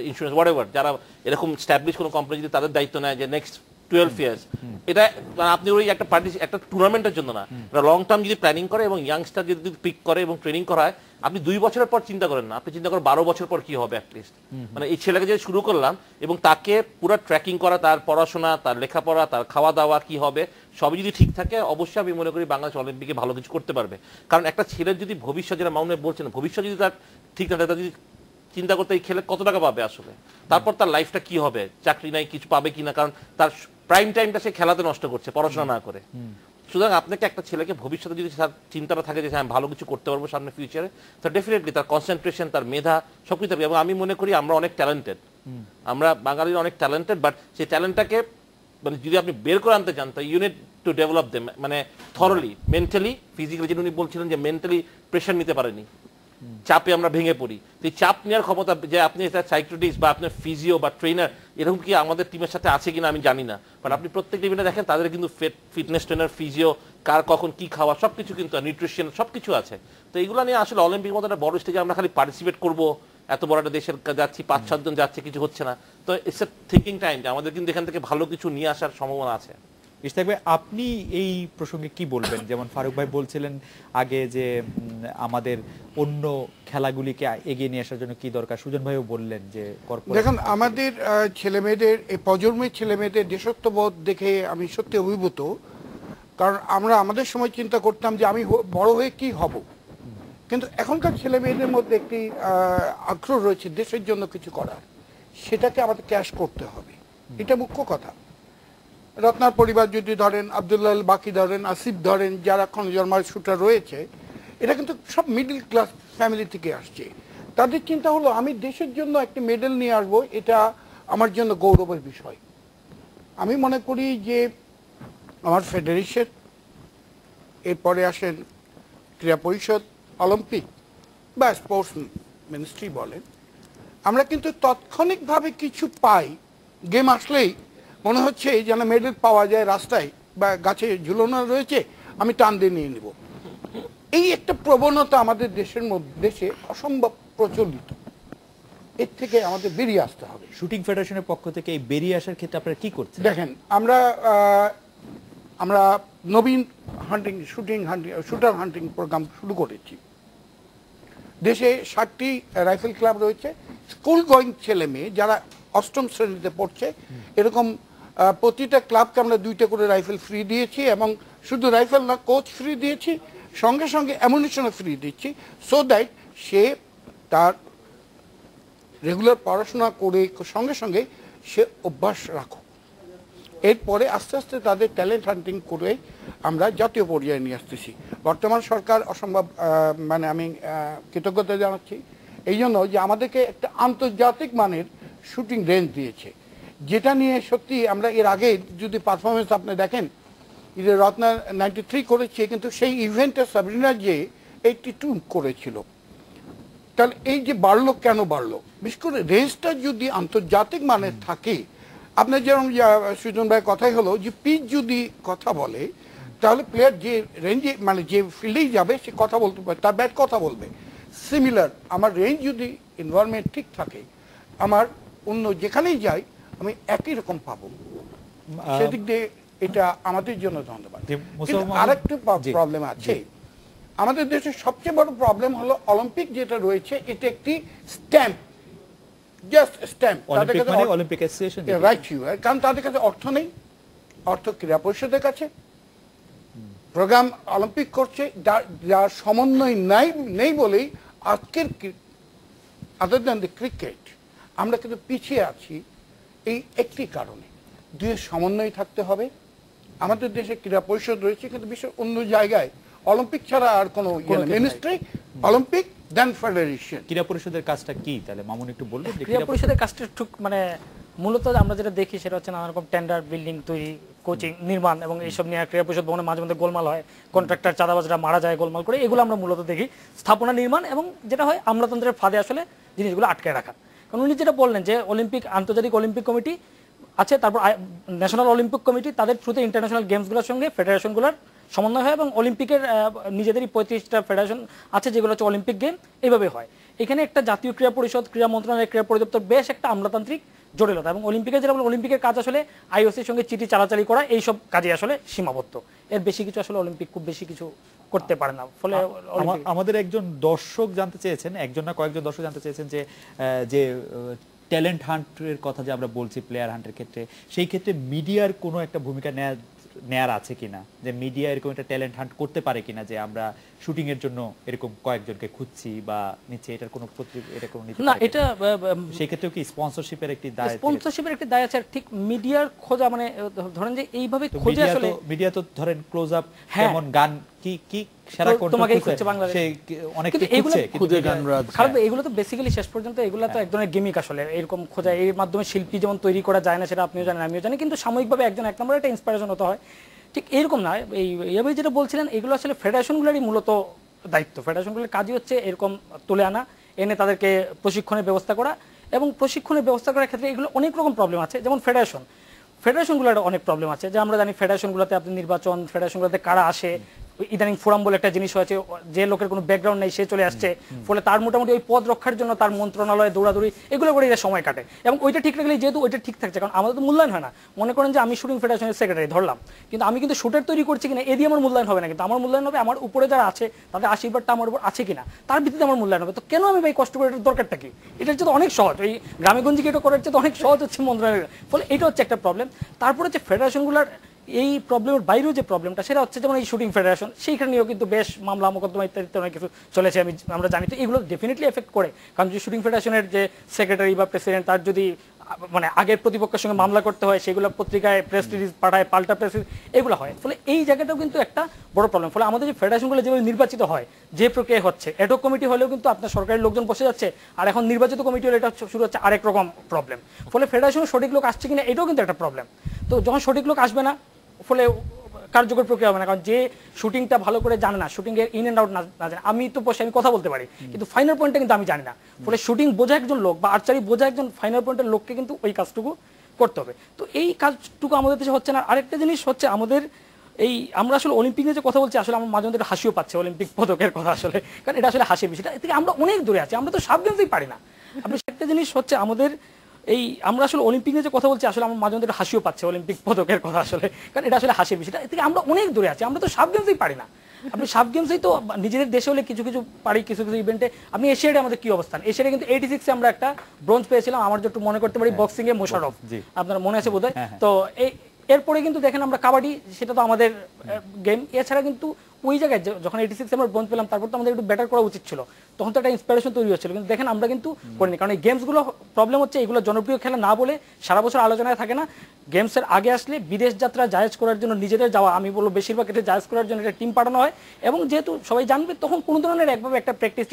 ইন্স্যুরেন্স হোয়াটএভার, যারা এরকম স্ট্যাবলিশ কোনো কোম্পানি যদি তাদের দায়িত্ব নেয় যে নেক্সট 12 ইয়ার্স, এটা আপনি ওই একটা টুর্নামেন্টের জন্য না, লং টার্ম যদি প্ল্যানিং করে এবং ইয়াংস্টার যদি পিক করে এবং ট্রেনিং করা হয়, আপনি 2 বছরের পর চিন্তা করেন না, আপনি চিন্তা করেন 12 বছর পর কি হবে অ্যাটলিস্ট। মানে এই ছেলেকে যে শুরু করলাম এবং তাকে পুরো ট্র্যাকিং করা, তার পড়াশোনা, তার লেখাপড়া, তার খাওয়া দাওয়া কি হবে, সবই যদি ঠিক থাকে, অবশ্যই আমি মনে করি বাংলাদেশ অলিম্পিকে ভালো কিছু করতে পারবে। কারণ একটা ছেলের যদি ভবিষ্যৎ, যেটা মামুন বলছেন, ভবিষ্যৎ যদি তার ঠিক থাকে, তার যদি চিন্তা করতে, এই খেলে কত টাকা পাবে আসলে, তারপর তার লাইফটা কি হবে, চাকরি নাই, কিছু পাবে কিনা, কারণ তার প্রাইম টাইমটা সে খেলাতে নষ্ট করছে পড়াশোনা না করে। সুতরাং আপনাকে একটা ছেলেকে ভবিষ্যতে যদি তার চিন্তাটা থাকে যে আমি ভালো কিছু করতে পারবো সামনে ফিউচারে, তো ডেফিনেটলি তার কনসেন্ট্রেশন, তার মেধা সবকিছু থাকবে। এবং আমি মনে করি আমরা অনেক ট্যালেন্টেড, আমরা বাঙালিরা অনেক ট্যালেন্টেড, বাট সেই ট্যালেন্টটাকে মানে যদি আপনি বের করে আনতে চান, তো ইউনিট টু ডেভেলপ দেম, মানে থরলি, মেন্টালি, ফিজিক্যালি। যেটা উনি বলছিলেন যে মেন্টালি প্রেশার নিতে পারেনি, চাপে আমরা ভেঙে পড়ি। তো এই চাপ নেওয়ার ক্ষমতা, যে আপনি এটা সাইক্রেটিস্ট বা আপনার ফিজিও বা ট্রেনার এরকম কি আমাদের টিমের সাথে আছে কিনা আমি জানি না, বাট আপনি প্রত্যেক টিমে দেখেন তাদের কিন্তু ফিটনেস ট্রেনার, ফিজিও, কার কখন কি খাওয়া, সবকিছু কিন্তু নিউট্রিশন সবকিছু আছে। তো এইগুলো নিয়ে আসলে অলিম্পিক মতো একটা বড় স্টেজে আমরা খালি পার্টিসিপেট করবো, এত বড় একটা দেশের যাচ্ছি, 5-7 জন যাচ্ছে, কিছু হচ্ছে না। তো ইটস এ থিঙ্কিং টাইম, আমাদের কিন্তু এখান থেকে ভালো কিছু নিয়ে আসার সম্ভাবনা আছে। ইশতাক ভাই, আপনি এই প্রসঙ্গে কি বলবেন? যেমন ফারুক ভাই বলছিলেন আগে যে আমাদের অন্য খেলাগুলিকে এগিয়ে নিয়ে আসার জন্য কি দরকার, সুজন ভাইও বললেন যে দেখুন আমাদের ছেলেমেয়েদের, এই প্রজন্মের ছেলেমেয়েদের দেশত্ববোধ দেখে আমি সত্যি অভিভূত। কারণ আমরা আমাদের সময় চিন্তা করতাম যে আমি বড় হয়ে কি হব, কিন্তু এখনকার ছেলে মেয়েদের মধ্যে একটি আগ্রহ রয়েছে দেশের জন্য কিছু করার, সেটাকে আমাদের ক্যাশ করতে হবে, এটা মুখ্য কথা। রত্নার পরিবার যদি ধরেন, আব্দুল্লাহ বাকি ধরেন, আসিফ ধরেন, যারা এখন জন্মার শুটার রয়েছে, এটা কিন্তু সব মিডল ক্লাস ফ্যামিলি থেকে আসছে। তাদের চিন্তা হলো আমি দেশের জন্য একটা মেডেল নিয়ে আসবো, এটা আমার জন্য গৌরবের বিষয়। আমি মনে করি যে আমার ফেডারেশন, এরপরে আসেন ক্রীড়া পরিষদ, অলিম্পিক বা স্পোর্টস মিনিস্ট্রি বলেন, আমরা কিন্তু তাৎক্ষণিকভাবে কিছু পাই, গেম আসলেই মনে হচ্ছে যেন মেডেল পাওয়া যায় রাস্তায় বা গাছে ঝুলানো রয়েছে, আমি টান দিয়ে নিয়ে নিব। এই একটা প্রবণতা আমাদের দেশে অসম্ভব প্রচলিত, এর থেকে আমাদের বেরিয়ে আসতে হবে। শুটিং ফেডারেশনের পক্ষ থেকে এই বেরিয়ে আসার ক্ষেত্রে আপনারা কি করছেন? দেখেন, আমরা নবীন হান্টিং শুটার হান্টিং প্রোগ্রাম শুরু করেছি। দেশে 60টি রাইফেল ক্লাব রয়েছে। স্কুল গোয়িং ছেলে মেয়ে যারা 8ম শ্রেণীতে পড়ছে, এরকম প্রতিটা ক্লাবকে আমরা 2টা করে রাইফেল ফ্রি দিয়েছি, এবং শুধু রাইফেল না, কোচ ফ্রি দিয়েছি, সঙ্গে সঙ্গে অ্যামুনিশনও ফ্রি দিচ্ছি, সো দ্যাট সে তার রেগুলার পড়াশোনা করে সঙ্গে সঙ্গে সে অভ্যাস রাখুক। এরপরে আস্তে আস্তে তাদের ট্যালেন্ট হান্টিং করে আমরা জাতীয় পর্যায়ে নিয়ে আসতেছি। বর্তমান সরকার অসম্ভব মানে আমি কৃতজ্ঞতা জানাচ্ছি এই জন্য যে আমাদেরকে একটা আন্তর্জাতিক মানের শুটিং রেঞ্জ দিয়েছে, যেটা নিয়ে সত্যি আমরা এর আগে যদি পারফরমেন্স আপনি দেখেন, যে রত্না 93 করেছে, কিন্তু সেই ইভেন্টে সাবরিনা যে 82 করেছিল। তাহলে এই যে বাড়লো, কেন বাড়লো? বিশেষ করে রেঞ্জটা যদি আন্তর্জাতিক মানের থাকে, আপনার যেরকম সুজন ভাই কথাই হলো যে পিচ যদি কথা বলে, তাহলে প্লেয়ার যে রেঞ্জে মানে যে ফিল্ডেই যাবে সে কথা বলতে পারে, তার ব্যাট কথা বলবে। সিমিলার আমার রেঞ্জ যদি এনভায়রনমেন্ট ঠিক থাকে, আমার অন্য যেখানেই যাই আমি একই রকম পাবো। সেদিক দিয়ে এটা আমাদের জন্য ধন্যবাদ। আরেকটা প্রবলেম আছে আমাদের দেশে, সবচেয়ে বড় প্রবলেম হলো অলিম্পিক যেটা রয়েছে, এটা একটি stamp, just stamp. Olympic association, right you, কারণ তাদের কাছে অর্থ নেই, অর্থ ক্রীড়া পরিষদের কাছে। প্রোগ্রাম অলিম্পিক করছে, যার সমন্বয় নেই বলেই আজকের আদার দ্যান দ্য ক্রিকেট আমরা কিন্তু পিছিয়ে আছি। এই একটি কারণে, দুয়ের সমন্বয় থাকতে হবে। আমাদের দেশে ক্রীড়া পরিষদ রয়েছে, কিন্তু বিশ্বের অন্য জায়গায় অলিম্পিক ছাড়া আর কোনো মিনিস্ট্রি, অলিম্পিক দেন ফেডারেশন। ক্রীড়া পরিষদের কাজটা কি তাহলে মামুন একটু বলবেন? ক্রীড়া পরিষদের কাজটা ঠিক মানে মূলত আমরা যেটা দেখি সেটা হচ্ছে নানা রকম টেন্ডার, বিল্ডিং তৈরি, কোচিং, নির্মাণ এবং এইসব নিয়ে ক্রীড়া পরিষদ ভবনে মাঝে মধ্যে গোলমাল হয়, কন্ট্রাক্টর চাঁদাবাজরা মারা যায় গোলমাল করে, এগুলো আমরা মূলত দেখি। স্থাপনা নির্মাণ এবং যেটা হয় আমলাতন্ত্রের ফাঁদে আসলে জিনিসগুলো আটকে রাখা। কারণ উনি যেটা বললেন যে অলিম্পিক, আন্তর্জাতিক অলিম্পিক কমিটি আছে, তারপর ন্যাশনাল অলিম্পিক কমিটি, তাদের থ্রুতে ইন্টারন্যাশনাল গেমসগুলোর সঙ্গে ফেডারেশনগুলোর সমন্বয় হয় এবং অলিম্পিকের নিজেদেরই 35টা ফেডারেশন আছে যেগুলো হচ্ছে অলিম্পিক গেম, এইভাবে হয়। এখানে একটা জাতীয় ক্রীড়া পরিষদ, ক্রীড়া মন্ত্রণালয়, ক্রীড়া পরিদপ্তর, বেশ একটা আমলাতান্ত্রিক জটিলতা। এবং অলিম্পিকের যেটা অলিম্পিকের কাজ আসলে আইওসির সঙ্গে চিঠি চালাচালি করা, এইসব কাজে আসলে সীমাবদ্ধ। এর বেশি কিছু আসলে অলিম্পিক খুব বেশি কিছু করতে পারে না। ফলে আমাদের একজন দর্শক জানতে চেয়েছেন, একজন না কয়েকজন দর্শক জানতে চেয়েছেন যে ট্যালেন্ট হান্টের কথা যে আমরা বলছি প্লেয়ার হান্টের ক্ষেত্রে, সেই ক্ষেত্রে মিডিয়ার কোনো একটা ভূমিকা নেয়ার আছে কিনা, যে মিডিয়া এরকম একটা ট্যালেন্ট হান্ট করতে পারে কিনা, যে আমরা শুটিং এর জন্য এরকম কয়েকজনকে খুঁজছি বা নিচে, এটার কোনো এটা কোনো না, এটা সেই ক্ষেত্রে কি স্পন্সরশিপের একটি দায় আছে। ঠিক মিডিয়ার খোঁজা মানে ধরেন যে এইভাবে খোঁজে আসলে মিডিয়া তো ধরেন ক্লোজ আপ, যেমন গান কি সেরা তোমাকে খুঁজছে বাংলাদেশে, অনেকে খুঁজে গান রাজ, কারণ এগুলো তো বেসিক্যালি শেষ পর্যন্ত এগুলো তো এক ধরনের গেমিক আসলে। এরকম খোঁজা, এর মাধ্যমে শিল্পী যেমন তৈরি করা যায় না, সেটা আপনিও জানেন আমিও জানি, কিন্তু সাময়িকভাবে একজন এক নম্বরে একটা ইন্সপিরেশন হতে হয়। ঠিক এরকম না, এইভাবে যেটা বলছিলেন, এগুলো আসলে ফেডারেশনগুলোরই মূলত দায়িত্ব। ফেডারেশনগুলোর কাজই হচ্ছে এরকম তুলে আনা, এনে তাদেরকে প্রশিক্ষণের ব্যবস্থা করা। এবং প্রশিক্ষণের ব্যবস্থা করার ক্ষেত্রে এগুলো অনেক রকম প্রবলেম আছে। যেমন ফেডারেশনগুলোর অনেক প্রবলেম আছে, যে আমরা জানি ফেডারেশনগুলোতে আপনি নির্বাচন, ফেডারেশনগুলোতে কারা আসে, ইদানিং ফোরাম বলে একটা জিনিস হয়েছে, যে লোকের কোনো ব্যাকগ্রাউন্ড নেই সে চলে আসছে, ফলে তার মোটামুটি ওই পদ রক্ষার জন্য তার মন্ত্রণালয়ে দৌড়াদৌড়ি এগুলো করে এটা সময় কাটে। এবং ওইটা ঠিক রাখলে যেহেতু ওইটা ঠিক থাকছে, কারণ আমাদের তো মূল্যায়ন হয় না। মনে করেন যে আমি শুটিং ফেডারেশনের সেক্রেটারি ধরলাম, কিন্তু আমি কিন্তু শুটার তৈরি করছি কিনা এ দিয়ে আমার মূল্যায়ন হবে না, কিন্তু আমার মূল্যায়ন হবে আমার উপরে যারা আছে তাদের আশীর্বাদটা আমার উপর আছে কিনা, তার ভিত্তিতে আমার মূল্যায়ন হবে। তো কেন আমি ভাই কষ্ট করে এটার দরকারটা কি? এটার চেয়ে অনেক সহজ, ওই গ্রামে গঞ্জে এটা করার চেয়ে অনেক সহজ হচ্ছে মন্ত্রণালয়ের। ফলে এটা হচ্ছে একটা প্রবলেম। তারপরে হচ্ছে ফেডারেশনগুলোর এই প্রবলেমের বাইরেও যে প্রবলেমটা, সেটা হচ্ছে যেমন এই শুটিং ফেডারেশন, সেইখানে নিয়েও কিন্তু বেশ মামলা মোকদ্দমা ইত্যাদি অনেক কিছু চলেছে, আমরা জানি। তো এগুলো ডেফিনেটলি এফেক্ট করে, কারণ যে শুটিং ফেডারেশনের যে সেক্রেটারি বা প্রেসিডেন্ট, তার যদি মানে আগের প্রতিপক্ষের সঙ্গে মামলা করতে হয়, সেগুলো পত্রিকায় প্রেস রিলিজ পাঠায়, পাল্টা প্রেস এগুলো হয়। ফলে এই জায়গাটাও কিন্তু একটা বড় প্রবলেম। ফলে আমাদের যে ফেডারেশনগুলো যেভাবে নির্বাচিত হয়, যে প্রক্রিয়া হচ্ছে, এডহক কমিটি হলেও কিন্তু আপনার সরকারি লোকজন বসে যাচ্ছে, আর এখন নির্বাচিত কমিটি হলে এটা শুরু হচ্ছে আরেক রকম প্রবলেম। ফলে ফেডারেশনে সঠিক লোক আসছে কিনা এটাও কিন্তু একটা প্রবলেম। তো যখন সঠিক লোক আসবে না, ফলে কার্যকর প্রক্রিয়া হবে না। কারণ যে শুটিংটা ভালো করে জানে না, শুটিং এর ইন এন্ড আউট না জানে, আমি তো বসে আমি কথা বলতে পারি, কিন্তু ফাইনাল পয়েন্টটা কিন্তু আমি জানি না। ফলে শুটিং বোঝা একজন লোক বা আর্চারি বোঝা একজন ফাইনাল পয়েন্টের লোককে কিন্তু ওই কাজটুকু করতে হবে। তো এই কাজটুকু আমাদের দেশে হচ্ছে না। আরেকটা জিনিস হচ্ছে আমাদের এই আমরা আসলে অলিম্পিক নিয়ে যে কথা বলছি, আসলে আমার মাঝে মধ্যে হাসিও পাচ্ছে অলিম্পিক পদকের কথা আসলে, কারণ এটা আসলে হাসির বিষয়টা। এর থেকে আমরা অনেক দূরে আছি, আমরা তো সাব গেমসই পারি না। আপনি একটা জিনিস হচ্ছে আমাদের এই আমরা আসলে অলিম্পিক নিয়ে যে কথা বলছি, আসলে আমার মাঝে মধ্যে হাসিও পাচ্ছে অলিম্পিক পদকের কথা আসলে, কারণ এটা আসলে হাসির বিষয়টা। এর থেকে আমরা অনেক দূরে আছি, আমরা তো সাব গেমসই পারি না। আপনি সাব গেমসই তো নিজেদের দেশে হলে কিছু কিছু পারি, কিছু কিছু ইভেন্টে। আপনি এশিয়াডে আমাদের কি অবস্থান, এশিয়াডে কিন্তু 86-এ আমরা একটা ব্রোঞ্জ পেয়েছিলাম, আমার যত মনে করতে পারি বক্সিং এ মোশাররফ, আপনার মনে আছে বোধহয়। তো এরপরে কিন্তু দেখেন আমরা কাবাডি, সেটা তো আমাদের গেম। এছাড়া কিন্তু ওই জায়গায় যখন 86 আমরা ব্রোঞ্জ পেলাম, তারপর তো আমাদের একটু বেটার করা উচিত ছিল, তখন তো একটা ইন্সপিরেশন তৈরি হচ্ছিল, কিন্তু দেখেন আমরা কিন্তু করিনি। কারণ এই গেমসগুলো প্রবলেম হচ্ছে, এগুলো জনপ্রিয় খেলা না বলে সারা বছর আলোচনায় থাকে না। গেমসের আগে আসলে বিদেশ যাত্রা জায়েজ করার জন্য নিজেদের যাওয়া, আমি বলবো বেশিরভাগ এটা জায়েজ করার জন্য একটা টিম পাঠানো হয়, এবং যেহেতু সবাই জানবে তখন কোনো ধরনের একভাবে একটা প্র্যাকটিস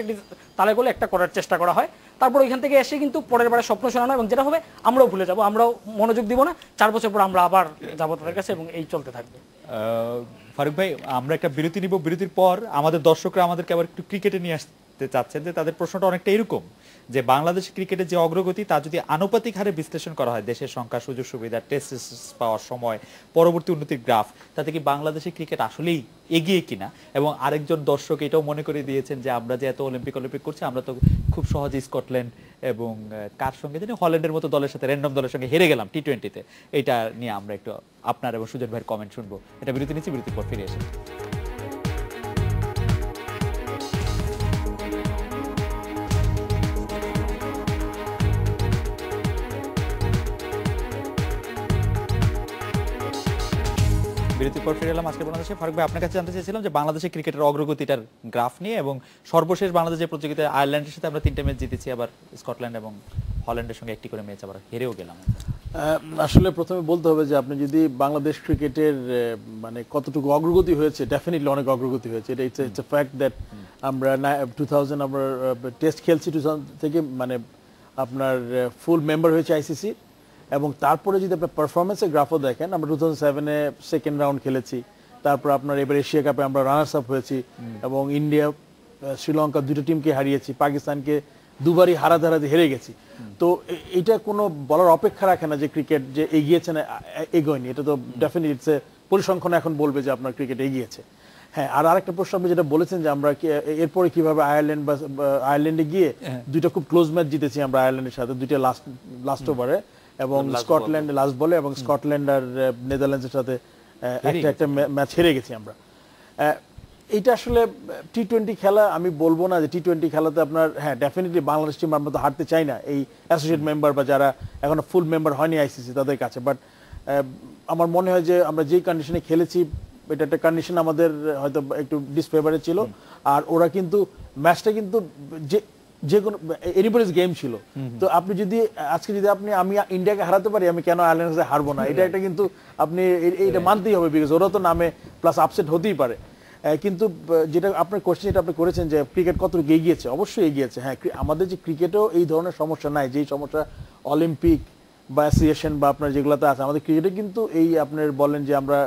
তালে করে একটা করার চেষ্টা করা হয়। তারপর ওইখান থেকে এসে কিন্তু পরের বারে স্বপ্ন শোনানো, এবং যেটা হবে আমরাও ভুলে যাবো, আমরাও মনোযোগ দিব না, 4 বছর পর আমরা আবার যাবো তাদের কাছে, এবং এই চলতে থাকবে। ফারুক ভাই, আমরা একটা বিরতি নিব, বিরতির পর আমাদের দর্শকরা আমাদেরকে আবার একটু ক্রিকেটে নিয়ে আসতে চাচ্ছেন, যে তাদের প্রশ্নটা অনেকটা এরকম, যে বাংলাদেশ ক্রিকেটের যে অগ্রগতি তা যদি আনুপাতিক হারে বিশ্লেষণ করা হয়, দেশের সংখ্যা, সুযোগ সুবিধা, টেস্ট পাওয়ার সময়, পরবর্তী উন্নতির গ্রাফ, তাতে কি বাংলাদেশের ক্রিকেট আসলেই এগিয়ে কিনা? এবং আরেকজন দর্শক এটাও মনে করে দিয়েছেন যে আমরা যে এত অলিম্পিক করছি, আমরা তো খুব সহজে স্কটল্যান্ড এবং কার সঙ্গে জানি হল্যান্ডের মতো দলের সাথে, র্যান্ডম দলের সঙ্গে হেরে গেলাম টি20-তে। এটা নিয়ে আমরা একটু আপনার এবং সুজন ভাইয়ের কমেন্ট শুনবো। এটা বিরতি নিচ্ছি, বিরতির পর ফিরে এসে। বিরতির পর ফিরে এলাম আজকে বাংলাদেশে। ফারুক ভাই, আপনার কাছে জানতে চেয়েছিলাম যে বাংলাদেশের ক্রিকেটের অগ্রগতিটার গ্রাফ নিয়ে, এবং সর্বশেষ বাংলাদেশ যে প্রতিযোগিতায় আয়ারল্যান্ডের সাথে আমরা 3টে ম্যাচ জিতেছি, আবার স্কটল্যান্ড এবং হল্যান্ডের সঙ্গে একটি করে ম্যাচ আবার হেরেও গেলাম। আসলে প্রথমে বলতে হবে যে আপনি যদি বাংলাদেশ ক্রিকেটের মানে কতটুকু অগ্রগতি হয়েছে, ডেফিনেটলি অনেক অগ্রগতি হয়েছে। এটা ইটস এ ফ্যাক্ট দ্যাট আমরা 2000 আমরা টেস্ট খেলছি, 2000 থেকে মানে আপনার ফুল মেম্বার হয়েছে আইসিসি, এবং তারপরে যদি আপনার পারফরমেন্সের গ্রাফও দেখেন, আমরা 2007-এ সেকেন্ড রাউন্ড খেলেছি, তারপর আপনার এবার এশিয়া কাপে আমরা রানার্স আপ হয়েছি, এবং ইন্ডিয়া, শ্রীলঙ্কা দুটো টিমকে হারিয়েছি, পাকিস্তানকে দুবারই হারাতে হেরে গেছি। তো এটা কোনো বলার অপেক্ষা রাখে না যে ক্রিকেট যে এগিয়েছে না এগোয়নি। এটা তো ডেফিনেটলি ইটস এ পরিসংখ্যান এখন বলবে যে আপনার ক্রিকেট এগিয়েছে। হ্যাঁ, আর আরেকটা প্রশ্ন আপনি যেটা বলেছেন যে আমরা এরপরে কিভাবে আয়ারল্যান্ডে গিয়ে 2টা খুব ক্লোজ ম্যাচ জিতেছি আমরা আয়ারল্যান্ডের সাথে, 2টা লাস্ট ওভারে, এবং স্কটল্যান্ড লাস্ট বলে, এবং স্কটল্যান্ড আর নেদারল্যান্ডসের সাথে একটা ম্যাচ হেরে গেছি আমরা। এটা আসলে টি20 খেলা, আমি বলবো না যে টি20 খেলাতে আপনার, হ্যাঁ ডেফিনেটলি বাংলাদেশ টিম আমরা তো হারতে চাই না এই অ্যাসোসিয়েট মেম্বার বা যারা এখনো ফুল মেম্বার হয়নি আইসিসি তাদের কাছে, বাট আমার মনে হয় যে আমরা যেই কন্ডিশনে খেলেছি, এটা একটা কন্ডিশন আমাদের হয়তো একটু ডিসফেভারে ছিল, আর ওরা কিন্তু ম্যাচটা কিন্তু যে কোনো এনিবডিজ গেম ছিল। তো আপনি যদি আজকে যদি আমি ইন্ডিয়াকে হারাতে পারি, আমি কেন আয়ারল্যান্ডকে হারবো না? এটা কিন্তু আপনি এটা মানতেই হবে, বিকজ ওরা তো নামে প্লাস আপসেট হতেই পারে। কিন্তু যেটা আপনার কোশ্চেন, যেটা আপনি করেছেন যে ক্রিকেট কতটুকু এগিয়েছে, অবশ্যই এগিয়েছে। হ্যাঁ, আমাদের যে ক্রিকেটেও এই ধরনের সমস্যা নাই, যেই সমস্যা অলিম্পিক বা অ্যাসোসিয়েশন বা আপনার যেগুলোতে আছে, আমাদের ক্রিকেটে কিন্তু এই আপনার বলেন যে আমরা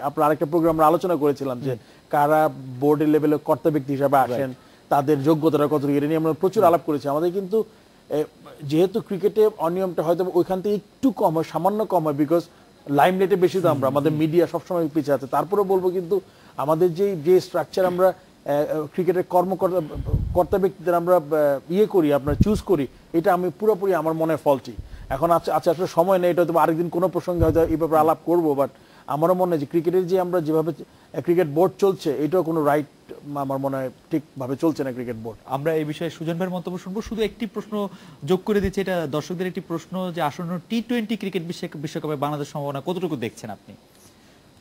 আপনার আরেকটা প্রোগ্রাম আমরা আলোচনা করেছিলাম যে কারা বোর্ডের লেভেলে কর্তা ব্যক্তি হিসাবে আসেন, তাদের যোগ্যতাটা কতটুকু, এটা নিয়ে আমরা প্রচুর আলাপ করেছি। আমাদের কিন্তু যেহেতু ক্রিকেটে অনিয়মটা হয়তো ওইখান থেকে একটু কম হয়, সামান্য কম হয়, বিকজ লাইমলাইটে বেশি তো আমরা, আমাদের মিডিয়া সবসময় পিছিয়ে আছে। তারপরে বলবো কিন্তু আমাদের যে স্ট্রাকচার আমরা ক্রিকেটের কর্তা ব্যক্তিদের আমরা করি, আপনার চুজ করি, এটা আমি পুরোপুরি আমার মনে ফলটি। এখন আসলে সময় নেই, এটা হয়তো আরেকদিন কোনো প্রসঙ্গে হয়তো এই ব্যাপারে আলাপ করবো, বাট আমারও মনে হয় যে ক্রিকেটের যে আমরা যেভাবে ক্রিকেট বোর্ড চলছে, এটাও কোনো রাইট আমার মনে হয় ঠিকভাবে চলছে না ক্রিকেট বোর্ড। আমরা এই বিষয়ে সুজন ভাইয়ের মন্তব্য শুনবো। শুধু একটি প্রশ্ন যোগ করে দিচ্ছি, এটা দর্শকদের একটি প্রশ্ন, যে আসন্ন টি20 ক্রিকেট বিশ্বকাপে বাংলাদেশ সম্ভাবনা কতটুকু দেখছেন আপনি?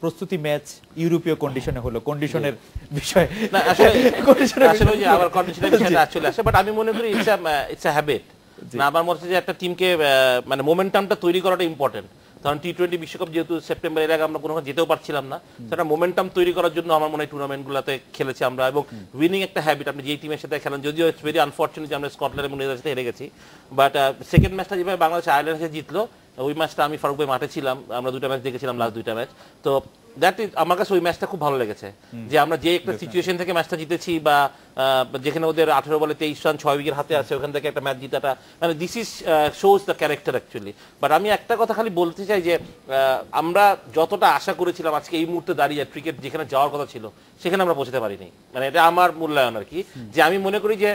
প্রস্তুতি ম্যাচ ইউরোপীয় কন্ডিশনে হলো, কন্ডিশনের বিষয় না আসলে ওই যে আবার কন্ডিশনের বিষয়টা চলে আসে, বাট আমি মনে করি ইটস আ হ্যাবিট। না আমার মনে হচ্ছে যে একটা টিমকে মানে মোমেন্টামটা তৈরি করাটা ইম্পর্টেন্ট। কারণ টি-20 বিশ্বকাপ যেহেতু সেপ্টেম্বরের আগে আমরা কোনো যেতেও পারছিলাম না, সেটা মোমেন্টাম তৈরি করার জন্য আমার মনে হয় টুর্নামেন্টগুলোতে খেলেছি আমরা, এবং উইনিং একটা হ্যাবিট। আপনি যেই টিমের সাথে খেলেন, যদিও ইটস ভেরি আনফর্চুনেট যে আমরা স্কটল্যান্ড এবং নেদারল্যান্ডের সাথে হেরে গেছি, বাট সেকেন্ড ম্যাচটা যেভাবে বাংলাদেশ আয়ারল্যান্ডের সাথে জিতলো, ওই ম্যাচটা আমি ফারুক ভাই মাঠে ছিলাম, আমরা দুটো ম্যাচ দেখেছিলাম, লাস্ট দুইটা ম্যাচ। তো দ্যাট ইজ আমার কাছে ওই ম্যাচটা খুব ভালো লেগেছে, যে আমরা যে একটা সিচুয়েশন থেকে ম্যাচটা জিতেছি, বা যেখানে ওদের 18 বলে 23 রান 6 উইকেট হাতে আছে, ওখান থেকে একটা ম্যাচ জিতাটা, মানে this is shows the character actually. But আমি একটা কথা খালি বলতে চাই যে আমরা যতটা আশা করেছিলাম আজকে এই মুহূর্তে দাঁড়িয়ে ক্রিকেট যেখানে যাওয়ার কথা ছিল সেখানে আমরা পৌঁছতে পারিনি, মানে এটা আমার মূল্যায়ন আর কি। যে আমি মনে করি যে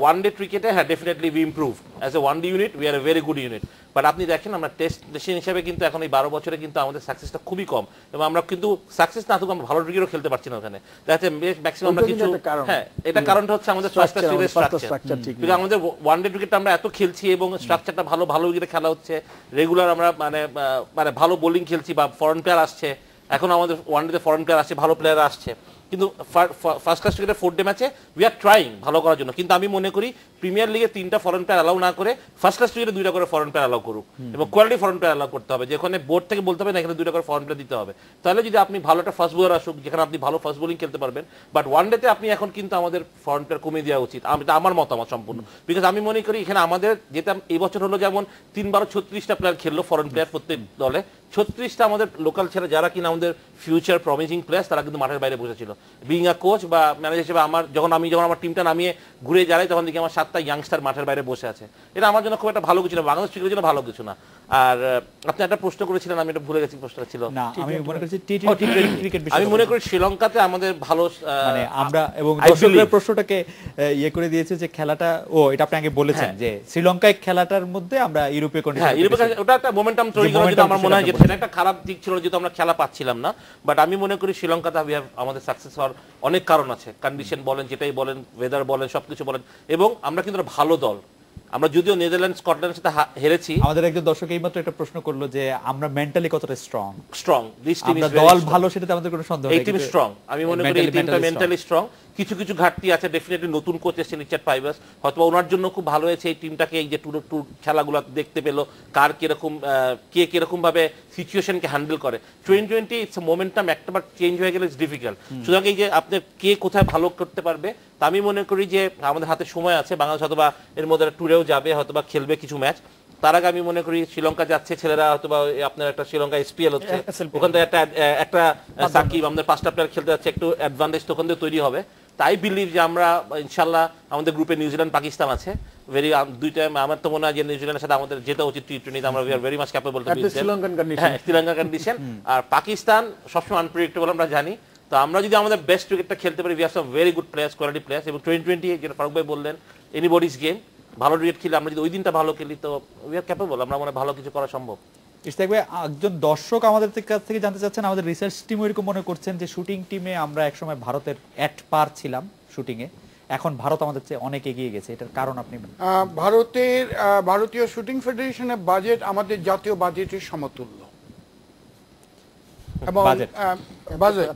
ওয়ান ডে ক্রিকেটে হ্যাঁ definitely we improve as a one day unit, we are a very good unit. But আপনি দেখেন আমরা টেস্ট নেশন হিসেবে কিন্তু এখন এই 12 বছরে কিন্তু আমাদের সাকসেসটা খুবই কম, এবং আমরা কিন্তু সাকসেস না থাকুক আমরা ভালো ক্রিকেটও খেলতে পারছি না ওখানে। দেখা ম্যাক্সিমাম আমরা কিছু, হ্যাঁ এটা কারণটা হচ্ছে আমাদের স্ট্রাকচার। কিন্তু আমাদের ওয়ান ডে ক্রিকেটটা আমরা এত খেলছি এবং স্ট্রাকচারটা ভালো উইকেটে খেলা হচ্ছে, রেগুলার আমরা মানে ভালো বোলিং খেলছি, বা ফরেন প্লেয়ার আসছে, এখন আমাদের ওয়ান ডেতে ফরেন প্লেয়ার আসছে, ভালো প্লেয়ার আসছে, কিন্তু ফার্স্ট ক্লাস ক্রিকেটের 4 ডে ম্যাচে উই আর ট্রাইং ভালো করার জন্য। কিন্তু আমি মনে করি প্রিমিয়ার লিগে 3টা ফরেন প্লেয়ার অ্যালাউ না করে ফার্স্ট ক্লাস ক্রিকেটে 2টা করে ফরেন প্লেয়ার অ্যালাউ করুক, এবং কোয়ালিটি ফরেন প্লেয়ার অ্যালাউ করতে হবে, যেখানে বোর্ড থেকে বলতে হবে না এখানে 2টা করে ফরেন প্লেয়ার দিতে হবে। তাহলে যদি আপনি ভালো একটা ফাস্ট বোলার আসুক, যেখানে আপনি ভালো ফাস্ট বোলিং খেলতে পারবেন। বাট ওয়ান ডেতে আপনি এখন কিন্তু আমাদের ফরেন প্লেয়ার কমিয়ে দেওয়া উচিত, এটা আমার মতামত সম্পূর্ণ। বিকজ আমি মনে করি এখানে আমাদের যেটা এই বছর হলো, যেমন 3-12 36টা প্লেয়ার খেললো ফরেন প্লেয়ার প্রত্যেক দলে, 36টা আমাদের লোকাল ছেলে যারা কিনা আমাদের ফিউচার প্রমিজিং প্লেয়ার্স, তারা কিন্তু মাঠের বাইরে বসেছিল। বিং আ কোচ বা ম্যানেজার হিসেবে যখন আমার টিমটা নামিয়ে ঘুরে যাই, তখন দেখি আমার 7টা ইয়াংস্টার মাঠের বাইরে বসে আছে। এটা আমার জন্য খুব একটা ভালো কিছু না, বাংলাদেশ ক্রিকেটের জন্য ভালো কিছু না। আর আপনি একটা প্রশ্ন করেছিলেন, আমি এটা ভুলে গেছি, প্রশ্নটা ছিল না আমি মনে করছি টি-20 ক্রিকেট বিষয়ে। আমি মনে করি শ্রীলঙ্কাতে আমাদের ভালো মানে আমরা এবং দর্শকদের প্রশ্নটাকে ইয়ে করে দিয়েছে যে খেলাটা, এটা আপনি আগে বলেছেন যে শ্রীলঙ্কায় খেলাটার মধ্যে আমরা ইউরোপীয় কন্ডিশন, হ্যাঁ ইউরোপে ওটা একটা মোমেন্টাম তৈরি করার জন্য আমার মনে হয় যে সেটা একটা খারাপ দিক ছিল, যেহেতু আমরা খেলা পাচ্ছিলাম না। বাট আমি মনে করি শ্রীলঙ্কাতে আমাদের সাকসেস হওয়ার অনেক কারণ আছে, কন্ডিশন বলেন, যেটাই বলেন, ওয়েদার বলেন, সবকিছু বলেন, এবং আমরা কিন্তু ভালো দল। আমরা যদিও নেদারল্যান্ড স্কটল্যান্ডের সাথে হেরেছি। আমাদের একজন দর্শক এইমাত্র একটা প্রশ্ন করলো যে আমরা মেন্টালি কতটা স্ট্রং। দিস টিম ইজ দল ভালো, সেটাতে আমাদের কোনো সন্দেহ নেই, এই টিম স্ট্রং। আমি মনে করি এই টিমটা মেন্টালি স্ট্রং। কিছু কিছু ঘাটতি আছে ডেফিনেটলি, নতুন কোচ এসেছেন রিচার্ড পাইভার্স, হয়তো ওনার জন্য খুব ভালো হয়েছে এই টিমটাকে এই যে ট্যুর খেলাগুলো দেখতে পেলো, কার কিরকম কে কিরকম ভাবে সিচুয়েশনকে হ্যান্ডেল করে। 2020 ইটস মোমেন্টাম একটাবার চেঞ্জ হয়ে গেলে ইটস ডিফিকাল্ট। সুতরাং এই যে আপনি কে কোথায় ভালো করতে পারবে, তা আমি মনে করি যে আমাদের হাতে সময় আছে, বাংলাদেশ হয়তোবা এর মধ্যে ট্যুরেও যাবে, হয়তোবা খেলবে কিছু ম্যাচ। তার আগে আমি মনে করি শ্রীলঙ্কা যাচ্ছে ছেলেরা, হয়তোবা আপনার একটা শ্রীলঙ্কা এসপিএল হচ্ছে, ওখান থেকে একটা সাকিব আমাদের 5টা প্লেয়ার খেলতে যাচ্ছে, একটু অ্যাডভান্টেজ তখন থেকে তৈরি হবে। তাই বিলিভ যে আমরা ইনশাল্লাহ, আমাদের গ্রুপে নিউজিল্যান্ড পাকিস্তান আছে, দুইটা আমার তো মনে হয় যে নিউজিল্যান্ডের সাথে আমাদের যেটা উচিত টি-20, আমরা we are very much capable to beat শ্রীলঙ্কার কন্ডিশন। আর পাকিস্তান সবসময় আনপ্রেডিক্টেবল আমরা জানি। তো আমরা যদি আমাদের বেস্ট ক্রিকেটটা খেলতে পারি, we have some very good players, quality players, এবং 2020 যেটা ফারুক ভাই বললেন এনিবডিজ গেম, ভালো ক্রিকেট খেলে আমরা যদি ওই দিনটা ভালো খেলি, তো উই আর ক্যাপেবল, আমরা মনে ভালো কিছু করা সম্ভব। একজন দর্শক আমাদের কাছ থেকে জানতে চাচ্ছেন, আমাদের রিসার্চ টিম এরকম মনে করছেন যে শুটিং টিমে আমরা একসময় ভারতের এট পার ছিলাম শুটিং এ, এখন ভারত আমাদের চেয়ে অনেক এগিয়ে গেছে, এটার কারণ আপনি? ভারতীয় শুটিং ফেডারেশনের বাজেট আমাদের জাতীয় বাজেটের সমতুল্য, এবং বাজেট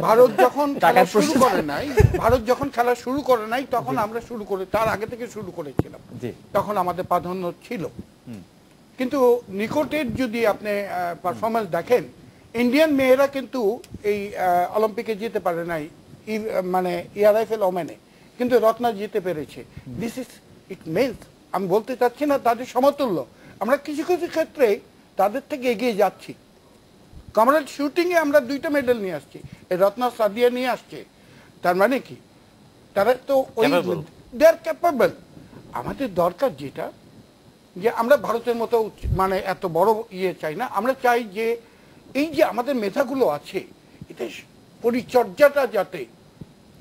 ভারত যখন খেলা শুরু করে নাই তখন আমরা শুরু করে, তার আগে থেকে শুরু করেছিলাম, তখন আমাদের প্রাধান্য ছিল। কিন্তু নিকটের যদি আপনি পারফরমেন্স দেখেন, ইন্ডিয়ান মেয়েরা কিন্তু এই অলিম্পিকে যেতে পারে নাই, মানে ERFL ওমেনে, কিন্তু রত্না জিতে পেরেছে। দিস ইজ ইট মিনস, আমি বলতে চাচ্ছি না তাদের সমতুল্য, আমরা কিছু কিছু ক্ষেত্রে তাদের থেকে এগিয়ে যাচ্ছি। কমরেড শুটিংয়ে আমরা 2টা মেডেল নিয়ে আসছি, এই রত্না সাদিয়া নিয়ে আসছে, তার মানে কি তারা তো ওই দে আর ক্যাপেবল। আমাদের দরকার যেটা, যে আমরা ভারতের মতো মানে এত বড় চাই না, আমরা চাই যে এই যে আমাদের মেধাগুলো আছে, এতে পরিচর্যাটা যাতে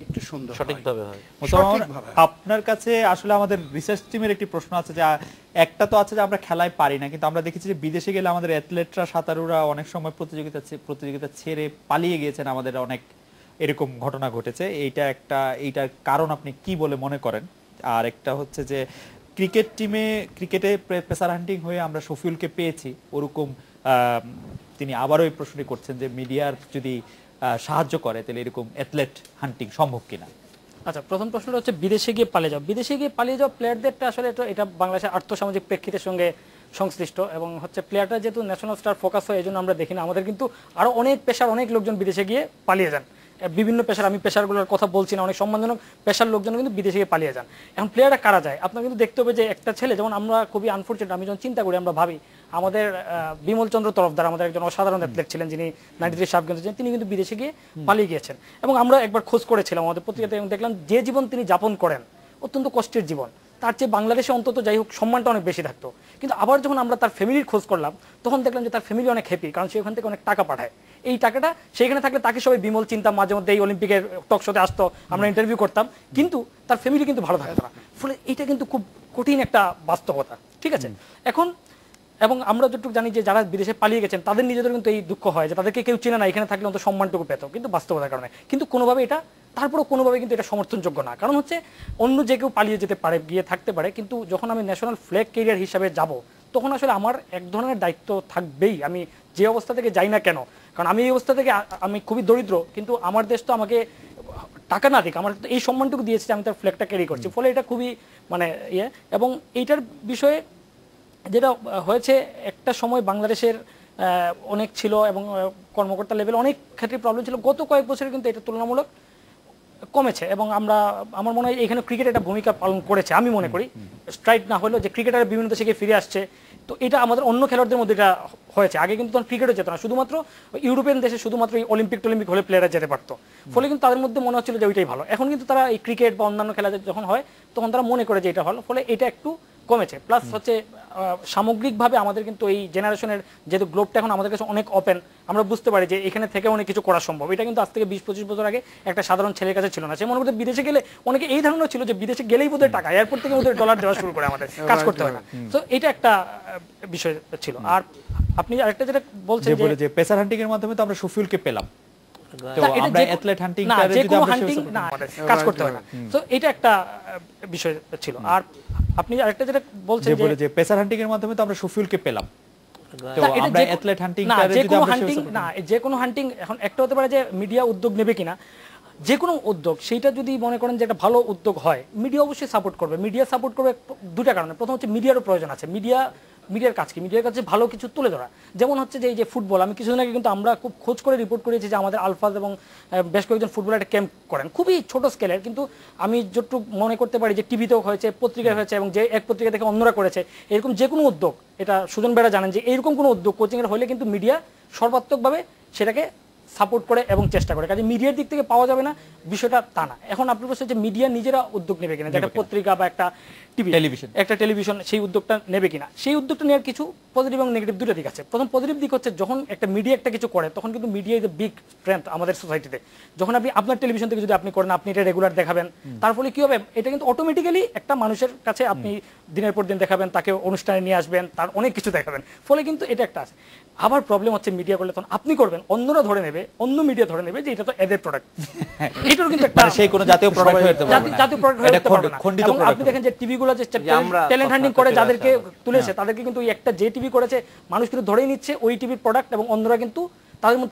একটু সুন্দর সঠিকভাবে হয়। আপনার কাছে আসলে আমাদের রিসার্চ টিমের একটি প্রশ্ন আছে, যে একটা তো আছে যে আমরা খেলায় পারি না, কিন্তু আমরা দেখেছি যে বিদেশে গেলে আমাদের অ্যাথলেটরা, সাঁতারুরা অনেক সময় প্রতিযোগিতা ছেড়ে পালিয়ে গিয়েছেন, আমাদের অনেক এরকম ঘটনা ঘটেছে। এইটার কারণ আপনি কি বলে মনে করেন? আর একটা হচ্ছে যে ক্রিকেটে পেসার হান্টিং হয়ে আমরা শফিউলকে পেয়েছি, ওরকম তিনি আবারও এই প্রশ্নটি করছেন যে মিডিয়ার যদি সাহায্য করে তাহলে এরকম অ্যাথলেট হান্টিং সম্ভব কিনা। আচ্ছা, প্রথম প্রশ্নটা হচ্ছে বিদেশে গিয়ে পালিয়ে যাও। বিদেশে গিয়ে পালিয়ে যাওয়া প্লেয়ারদেরটা আসলে এটা বাংলাদেশের আর্থসামাজিক প্রেক্ষিতের সঙ্গে সংশ্লিষ্ট, এবং হচ্ছে প্লেয়ারটা যেহেতু ন্যাশনাল স্টার ফোকাস হয় এই জন্য আমরা দেখি না। আমাদের কিন্তু আরো অনেক পেশার অনেক লোকজন বিদেশে গিয়ে পালিয়ে যান, বিভিন্ন পেশার, আমি পেশারগুলোর কথা বলছি না, অনেক সম্মানজনক পেশার লোকজন কিন্তু বিদেশে গিয়ে পালিয়ে যান। এখন প্লেয়াররা কারা যায় আপনার কিন্তু দেখতে হবে যে একটা ছেলে, যেমন আমরা খুবই আনফর্চুনেট, আমি যখন চিন্তা করি আমরা ভাবি আমাদের বিমল চন্দ্র তরফদার আমাদের একজন অসাধারণ অ্যাথলেট ছিলেন যিনি 93 সাব গেমসে ছিলেন, তিনি কিন্তু বিদেশে গিয়ে পালিয়ে গিয়েছেন। এবং আমরা একবার খোঁজ করেছিলাম আমাদের পত্রিকাতে এবং দেখলাম যে জীবন তিনি যাপন করেন অত্যন্ত কষ্টের জীবন, তার চেয়ে বাংলাদেশে অন্তত যাই হোক সম্মানটা অনেক বেশি থাকতো। কিন্তু আবার যখন আমরা তার ফ্যামিলির খোঁজ করলাম তখন দেখলাম যে তার ফ্যামিলি অনেক হ্যাপি, কারণ সে ওখান থেকে অনেক টাকা পাঠায়। এই টাকাটা সেখানে থাকলে তাকে সবাই বিমল চিন্তা, মাঝে মধ্যে এই অলিম্পিকের টক শোতে আসতো, আমরা ইন্টারভিউ করতাম, কিন্তু তার ফ্যামিলি কিন্তু ভালো থাকতো না। ফলে এটা কিন্তু খুব কঠিন একটা বাস্তবতা, ঠিক আছে। এখন এবং আমরা যতটুকু জানি যে যারা বিদেশে পালিয়ে গেছেন তাদের নিজেদের কিন্তু এই দুঃখ হয় যে তাদেরকে কেউ চেনে না, এখানে থাকলে অন্তত সম্মানটুকু পেত, কিন্তু বাস্তবতার কারণে কিন্তু কোনোভাবে এটা, তারপরেও কোনোভাবে কিন্তু এটা সমর্থনযোগ্য না। কারণ হচ্ছে অন্য যে কেউ পালিয়ে যেতে পারে, গিয়ে থাকতে পারে, কিন্তু যখন আমি ন্যাশনাল ফ্ল্যাগ ক্যারিয়ার হিসাবে যাব তখন আসলে আমার এক ধরনের দায়িত্ব থাকবেই, আমি যে অবস্থা থেকে যাই না কেন। কারণ আমি এই অবস্থা থেকে, আমি খুবই দরিদ্র, কিন্তু আমার দেশ তো আমাকে টাকা না দিক, আমার এই সম্মানটুকু দিয়েছে, আমি তার ফ্ল্যাগটা ক্যারি করছি। ফলে এটা খুবই মানে ইয়ে। এবং এইটার বিষয়ে যেটা হয়েছে, একটা সময় বাংলাদেশের অনেক ছিল এবং কর্মকর্তা লেভেল অনেক ক্ষেত্রে প্রবলেম ছিল, গত কয়েক বছরে কিন্তু এটা তুলনামূলক কমেছে। এবং আমার মনে হয় এখানে ক্রিকেট একটা ভূমিকা পালন করেছে, আমি মনে করি স্ট্রাইট না হলেও যে ক্রিকেটার বিভিন্ন দেশে গিয়ে ফিরে আসছে, তো এটা আমাদের অন্য খেলোয়াড়দের মধ্যে এটা হয়েছে। আগে কিন্তু তখন ক্রিকেটও যেত না, শুধুমাত্র ইউরোপিয়ান দেশে শুধুমাত্র এই অলিম্পিক টলিম্পিক হলে প্লেয়াররা যেতে পারতো, ফলে কিন্তু তাদের মধ্যে মনে হচ্ছিল যে ওইটাই ভালো। এখন কিন্তু তারা এই ক্রিকেট বা অন্যান্য খেলা যখন হয় তখন তারা মনে করে যে এটা ভালো, ফলে এটা একটু কমেছে। প্লাস হচ্ছে সামগ্রিকভাবে আমাদের কিন্তু এই জেনারেশনের যেহেতু গ্লোবটা এখন আমাদের কাছে অনেক ওপেন, আমরা বুঝতে পারি যে এখানে থেকে অনেক কিছু করা সম্ভব। এটা কিন্তু আজ থেকে 20-25 বছর আগে একটা সাধারণ ছেলের কাছে ছিল না। সে মনে করতে বিদেশে গেলে, অনেকে এই ধারণা ছিল যে বিদেশে গেলেই বোধহয় টাকা, এয়ারপোর্ট থেকে ওদের ডলার দেওয়া শুরু করে, আমাদের কাজ করতে হয় না। তো এটা একটা বিষয় ছিল। আর আপনি আরেকটা যেটা বলছেন যে পেসার হান্টিং এর মাধ্যমে তো আমরা শফিউলকে পেলাম, তো না, এটা আমরা যে- অ্যাথলেট হান্টিং না, টারে যে যদি কোনো আমরা হান্টিং না, কাজ করতে হয় না। তো এটা একটা বিষয় ছিল। আর আপনি আরেকটা যেটা বলছেন যে পেসার হান্টিং এর মাধ্যমে তো আমরা শফিউলকে পেলাম, তো না, এটা আমরা যে- অ্যাথলেট হান্টিং না, টারে যে যদি কোনো আমরা হান্টিং না, যে কোনো হান্টিং এখন একটা হতে পারে যে মিডিয়া উদ্যোগ নেবে কিনা, যে কোনো উদ্যোগ সেইটা যদি মনে করেন যে একটা ভালো উদ্যোগ হয়, মিডিয়া অবশ্যই সাপোর্ট করবে। মিডিয়া সাপোর্ট করবে দুটা কারণে। প্রথম হচ্ছে মিডিয়ারও প্রয়োজন আছে। মিডিয়ার কাজ কি? মিডিয়ার কাছে ভালো কিছু তুলে ধরা। যেমন হচ্ছে যে এই যে ফুটবল, আমি কিছুদিন আগে কিন্তু আমরা খুব খোঁজ করে রিপোর্ট করেছি যে আমাদের আলফাজ এবং বেশ কয়েকজন ফুটবলার একটা ক্যাম্প করেন, খুবই ছোট স্কেলের, কিন্তু আমি যতটুকু মনে করতে পারি যে টিভিতেও হয়েছে, পত্রিকায় হয়েছে, এবং যে এক পত্রিকা থেকে অন্যরা করেছে। এরকম যে কোনো উদ্যোগ, এটা সুজন বেড়া জানেন যে এইরকম কোনো উদ্যোগ কোচিংয়ের হলে কিন্তু মিডিয়া সর্বাত্মকভাবে সেটাকে সাপোর্ট করে এবং চেষ্টা করে। কাজে মিডিয়ার দিক থেকে পাওয়া যাবে না বিষয়টা তা না। এখন আপনি বলছেন যে মিডিয়া নিজেরা উদ্যোগ নেবে কিনা, যে একটা পত্রিকা বা একটা একটা টেলিভিশন সেই উদ্যোগটা নেবে কিনা। সেই উদ্যোগটা নেওয়ার কিছু পজিটিভ এবং নেগেটিভ দুটো দিক আছে। প্রথম পজিটিভ দিক হচ্ছে যখন একটা মিডিয়া একটা কিছু করে তখন কিন্তু media is a big strength আমাদের সোসাইটিতে। যখন আপনি আপনার টেলিভিশন থেকে যদি আপনি করেন, আপনি এটা রেগুলার দেখাবেন, তার ফলে কি হবে, এটা কিন্তু অটোমেটিক্যালি একটা মানুষের কাছে আপনি দিনের পর দিন দেখাবেন, তাকে অনুষ্ঠানে নিয়ে আসবেন, তার অনেক কিছু দেখাবেন, ফলে কিন্তু এটা একটা আছে। আবার প্রবলেম হচ্ছে মিডিয়া করলে তখন আপনি করবেন, অন্যরা ধরে নেবে, অন্য মিডিয়া ধরে নেবে যে এটা তো এদের প্রোডাক্ট। এটার কিন্তু একটা সেই কোনো জাতীয় প্রোডাক্ট হতে পারবে না, জাতীয় প্রোডাক্ট হতে পারবে না। খণ্ডিত এবং প্রোডাক্ট। আপনি দেখেন যে টিভিগুলো যে আমরা ট্যালেন্ট হান্টিং করে যাদেরকে তুলেছে তাদেরকে কিন্তু ওই একটা যে টিভি করেছে মানুষ কিন্তু ধরেই নিচ্ছে ওই টিভির প্রোডাক্ট, এবং অন্যরা কিন্তু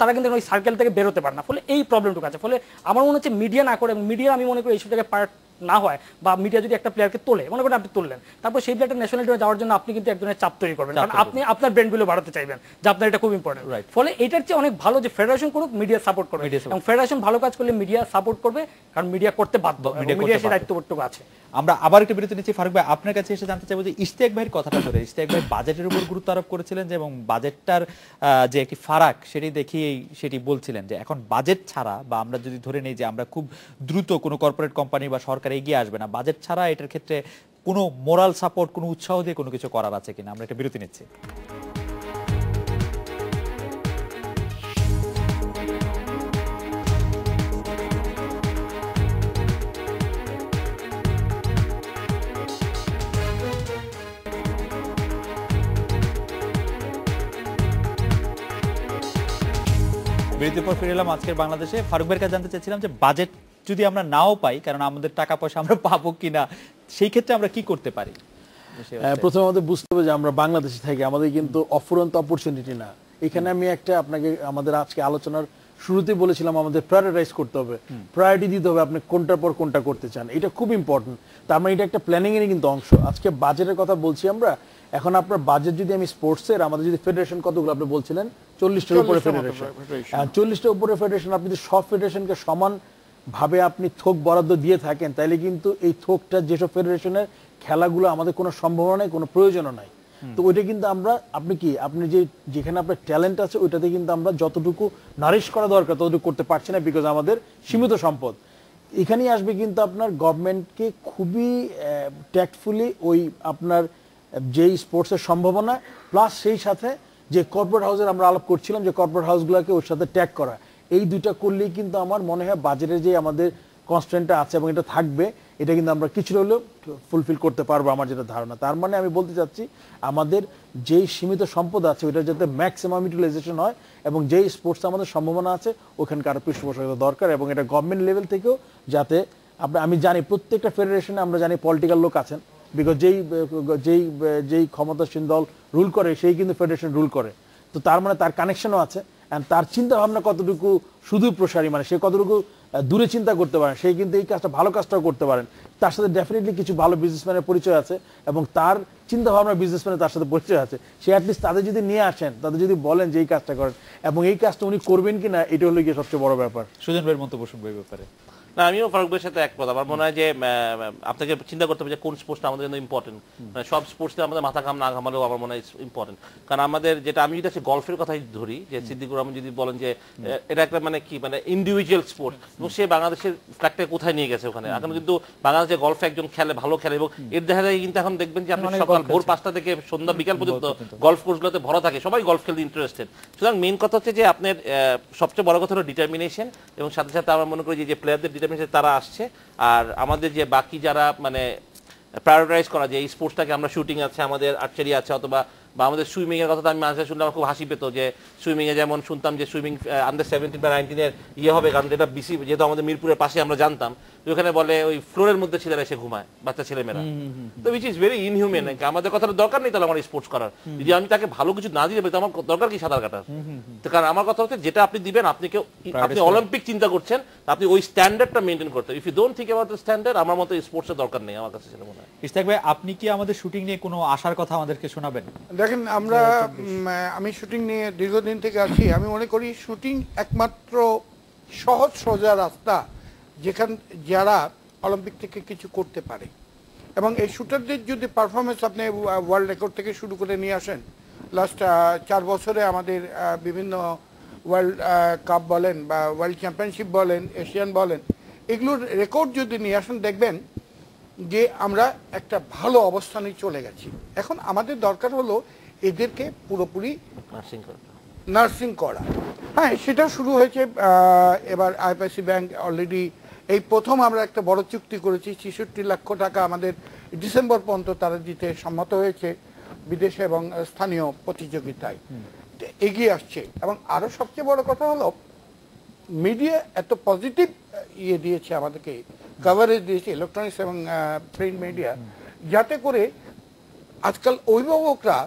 তারা কিন্তু ওই সার্কেল থেকে বেরোতে পারে না। ফলে এই প্রবলেমটুকু আছে। ফলে আমার মনে হচ্ছে মিডিয়া না করে, এবং মিডিয়া আমি মনে করি এইসব জায়গায় পার্ট না হয়, বা মিডিয়া যদি একটা প্লেয়ারকে তোলে, মনে করেন আপনি তুললেন, তারপর সেই প্লেয়ারটা ন্যাশনাল টিমে যাওয়ার জন্য আপনি কিন্তু এক ধরনের চাপ তৈরি করবেন, কারণ আপনি আপনার ব্র্যান্ডগুলো বাড়াতে চাইবেন যে আপনার এটা খুব ইম্পর্টেন্ট। ফলে এটার চেয়ে অনেক ভালো যে ফেডারেশন করুক, মিডিয়া সাপোর্ট করবে, এবং ফেডারেশন ভালো কাজ করলে মিডিয়া সাপোর্ট করবে, কারণ মিডিয়া করতে বাধ্য, মিডিয়া সেই দায়িত্ববোধটুকু আছে। আমরা আবার একটা বিরতি নিচ্ছি। ফারুক ভাই, আপনার কাছে এসে জানতে চাইবো যে ইশতিয়াক ভাইয়ের কথাটা ধরে, ইশতিয়াক ভাই বাজেটের উপর গুরুত্ব আরোপ করেছিলেন যে, এবং বাজেটটার যে একটি ফারাক সেটি বলছিলেন যে এখন বাজেট ছাড়া, বা আমরা যদি ধরে নেই যে আমরা খুব দ্রুত কোনো কর্পোরেট কোম্পানি বা সরকার এগিয়ে আসবে না, বাজেট ছাড়া এটার ক্ষেত্রে কোনো মোরাল সাপোর্ট, কোনো উৎসাহ দিয়ে কোনো কিছু করার আছে কিনা। আমরা একটা বিরতি নিচ্ছি। বিরতির পর ফিরে এলাম আজকের বাংলাদেশে। ফারুক ভাইয়ের কাছে জানতে চাইছিলাম যে বাজেট যদি আমরা নাও পাই, কারণ আমাদের টাকা পয়সা আমরা পাবো কিনা, সেই ক্ষেত্রে আমরা কি করতে পারি? প্রথমে আমাদের বুঝতে হবে যে আমরা বাংলাদেশে থাকি, আমাদের কিন্তু অফুরন্ত অপরচুনিটি না। এখানে আমি একটা আপনাকে আমাদের আজকে আলোচনার শুরুতে বলেছিলাম আমাদের প্রায়োরিটাইজ করতে হবে, প্রায়োরিটি দিতে হবে আপনি কোনটার পর কোনটা করতে চান, এটা খুব ইম্পর্টেন্ট। তার মানে এটা একটা প্ল্যানিং এরই কিন্তু অংশ। আজকে বাজেটের কথা বলছি আমরা, এখন আপনার বাজেট যদি আমি স্পোর্টসের, আমাদের যদি ফেডারেশন কতগুলো আপনি বলছিলেন 40টার উপরে 40টার মতো ফেডারেশন, ফেডারেশন। 40টার উপরে ফেডারেশন, আপনি যদি সব ফেডারেশনকে সমান ভাবে আপনি থোক বরাদ্দ দিয়ে থাকেন, তাইলে কিন্তু এই থোকটা যেসব ফেডারেশনের খেলাগুলো আমাদের কোনো সম্ভাবনা নেই, কোনো প্রয়োজনও নাই। তো ওইটা কিন্তু আমরা, আপনি কি আপনি যেখানে আপনার ট্যালেন্ট আছে ওইটাতে কিন্তু আমরা যতটুকু নারিশ করা দরকার ততটুকু করতে পারছি না, বিকজ আমাদের সীমিত সম্পদ। এখানেই আসবে কিন্তু আপনার গভর্নমেন্টকে খুবই ট্যাক্টফুলি ওই আপনার যেই স্পোর্টসের সম্ভাবনা প্লাস সেই সাথে যে কর্পোরেট হাউসের আমরা আলাপ করছিলাম, যে কর্পোরেট হাউসগুলোকে ওর সাথে ট্যাগ করা, এই দুইটা করলেই কিন্তু আমার মনে হয় বাজেটের যে আমাদের কনস্ট্যান্টটা আছে এবং এটা থাকবে, এটা কিন্তু আমরা কিছুটা হলেও ফুলফিল করতে পারবো, আমার যেটা ধারণা। তার মানে আমি বলতে চাচ্ছি আমাদের যেই সীমিত সম্পদ আছে ওইটা যাতে ম্যাক্সিমাম ইউটিলাইজেশন হয়, এবং যেই স্পোর্টস আমাদের সম্ভাবনা আছে ওখানকার আরো পৃষ্ঠপোষকতা দরকার, এবং এটা গভর্নমেন্ট লেভেল থেকেও যাতে আমি জানি প্রত্যেকটা ফেডারেশনে আমরা জানি পলিটিক্যাল লোক আছেন, বিকজ যেই ক্ষমতাসীন দল রুল করে সেই কিন্তু ফেডারেশন রুল করে, তো তার মানে তার কানেকশনও আছে, অ্যান্ড তার চিন্তা ভাবনা কতটুকু সুদূর প্রসারী, মানে সে কতটুকু দূরে চিন্তা করতে পারেন, সেই কিন্তু এই কাজটা ভালো কাজটাও করতে পারেন। তার সাথে ডেফিনেটলি কিছু ভালো বিজনেসম্যানের পরিচয় আছে, এবং তার চিন্তা ভাবনা বিজনেসম্যানের তার সাথে পরিচয় আছে। সে অ্যাটলিস্ট তাদের যদি নিয়ে আসেন, তাদের যদি বলেন যে এই কাজটা করেন এবং এই কাজটা উনি করবেন কিনা, এটা হলো গিয়ে সবচেয়ে বড় ব্যাপার। সুজন ভাইয়ের মন্তব্য শুনবো এই ব্যাপারে। না, আমিও ফারুক ভাইয়ের সাথে একমত। আমার মনে হয় যে আপনাকে চিন্তা করতে হবে যে কোন স্পোর্টসটা আমাদের জন্য ইম্পর্টেন্ট। মানে সব স্পোর্টসে আমাদের মাথা ঘাম না ঘামালেও আমার মনে হয় ইম্পর্টেন্ট। কারণ আমাদের যেটা, আমি যদি আছে গলফের কথাই ধরি, যে সিদ্দিকুর রহমান যদি বলেন যে এটা একটা মানে কি মানে ইন্ডিভিজুয়াল স্পোর্ট, এবং সে বাংলাদেশের ফ্ল্যাগটা কোথায় নিয়ে গেছে ওখানে। এখন কিন্তু বাংলাদেশে গলফে একজন খেলে, ভালো খেলে, এবং এর দেখা যায় কিন্তু এখন দেখবেন যে আপনি সকাল ভোর 5টা থেকে সন্ধ্যা বিকাল পর্যন্ত গলফ কোর্সগুলোতে ভরা থাকে, সবাই গলফ খেলতে ইন্টারেস্টেড। সুতরাং মেইন কথা হচ্ছে যে আপনার সবচেয়ে বড় কথা হলো ডিটারমিনেশন, এবং সাথে সাথে আমরা মনে করি যে প্লেয়ারদের ডিটারমিনেশন তারা আসছে। আর আমাদের যে বাকি যারা মানে প্রায়োরিটাইজ করা, যে এই স্পোর্টসটাকে আমরা শুটিং আছে, আমাদের আর্চারি আছে, অথবা বা আমাদের সুইমিং এর কথা আমি মাঝে শুনলে আমার খুব হাসি পেতো, যে সুইমিং এ যেমন শুনতাম যে সুইমিং আন্ডার 17 বা 19 এর ইয়ে হবে, কারণ যেটা বিসি, যেহেতু আমাদের মিরপুরের পাশে আমরা জানতাম, ওখানে বলে ওই ফ্লোরের মধ্যে ছেলেরা এসে ঘুমায়, বাচ্চা ছেলেমেয়েরা। তো উইচ ইজ ভেরি ইনহিউম্যান। আমাদের কথাটা দরকার নেই তাহলে আমার স্পোর্টস করার, যদি আমি তাকে ভালো কিছু না দিতে পারি, আমার দরকার কি সাঁতার কাটার? কারণ আমার কথা হচ্ছে যেটা আপনি দিবেন, আপনি অলিম্পিক চিন্তা করছেন, আপনি ওই স্ট্যান্ডার্ডটা মেনটেন করতে। If you don't think about the standard, আমার মতো স্পোর্টসের দরকার নেই, আমার কাছে সেটা মনে হয়। ইশতিয়াক ভাই, আপনি কি আমাদের শুটিং নিয়ে কোনো আশার কথা আমাদেরকে শোনাবেন? দেখেন, আমি শুটিং নিয়ে দীর্ঘদিন থেকে আছি। আমি মনে করি শুটিং একমাত্র সহজ সোজা রাস্তা যেখান যারা অলিম্পিক থেকে কিছু করতে পারে, এবং এই শুটারদের যদি পারফরমেন্স আপনি ওয়ার্ল্ড রেকর্ড থেকে শুরু করে নিয়ে আসেন, লাস্ট 4 বছরে আমাদের বিভিন্ন ওয়ার্ল্ড কাপ বলেন বা ওয়ার্ল্ড চ্যাম্পিয়নশিপ বলেন, এশিয়ান বলেন, এগুলোর রেকর্ড যদি নিয়ে আসেন, দেখবেন যে আমরা একটা ভালো অবস্থানে চলে গেছি। এখন আমাদের দরকার হলো এদেরকে পুরোপুরি নার্সিং করা। হ্যাঁ, সেটা শুরু হয়েছে। এবার আইপিআইসি ব্যাংক অলরেডি এই প্রথম আমরা একটা বড় চুক্তি করেছি, 66 লক্ষ টাকা আমাদের ডিসেম্বর পর্যন্ত তারা দিতে সম্মত হয়েছে, বিদেশে এবং স্থানীয় প্রতিযোগিতায় এগিয়ে আসছে। এবং আরো সবচেয়ে বড় কথা হলো মিডিয়া এত পজিটিভ ইয়ে দিয়েছে আমাদেরকে, কভারেজ দিয়েছে, ইলেকট্রনিক্স এবং প্রিন্ট মিডিয়া, যাতে করে আজকাল অভিভাবকরা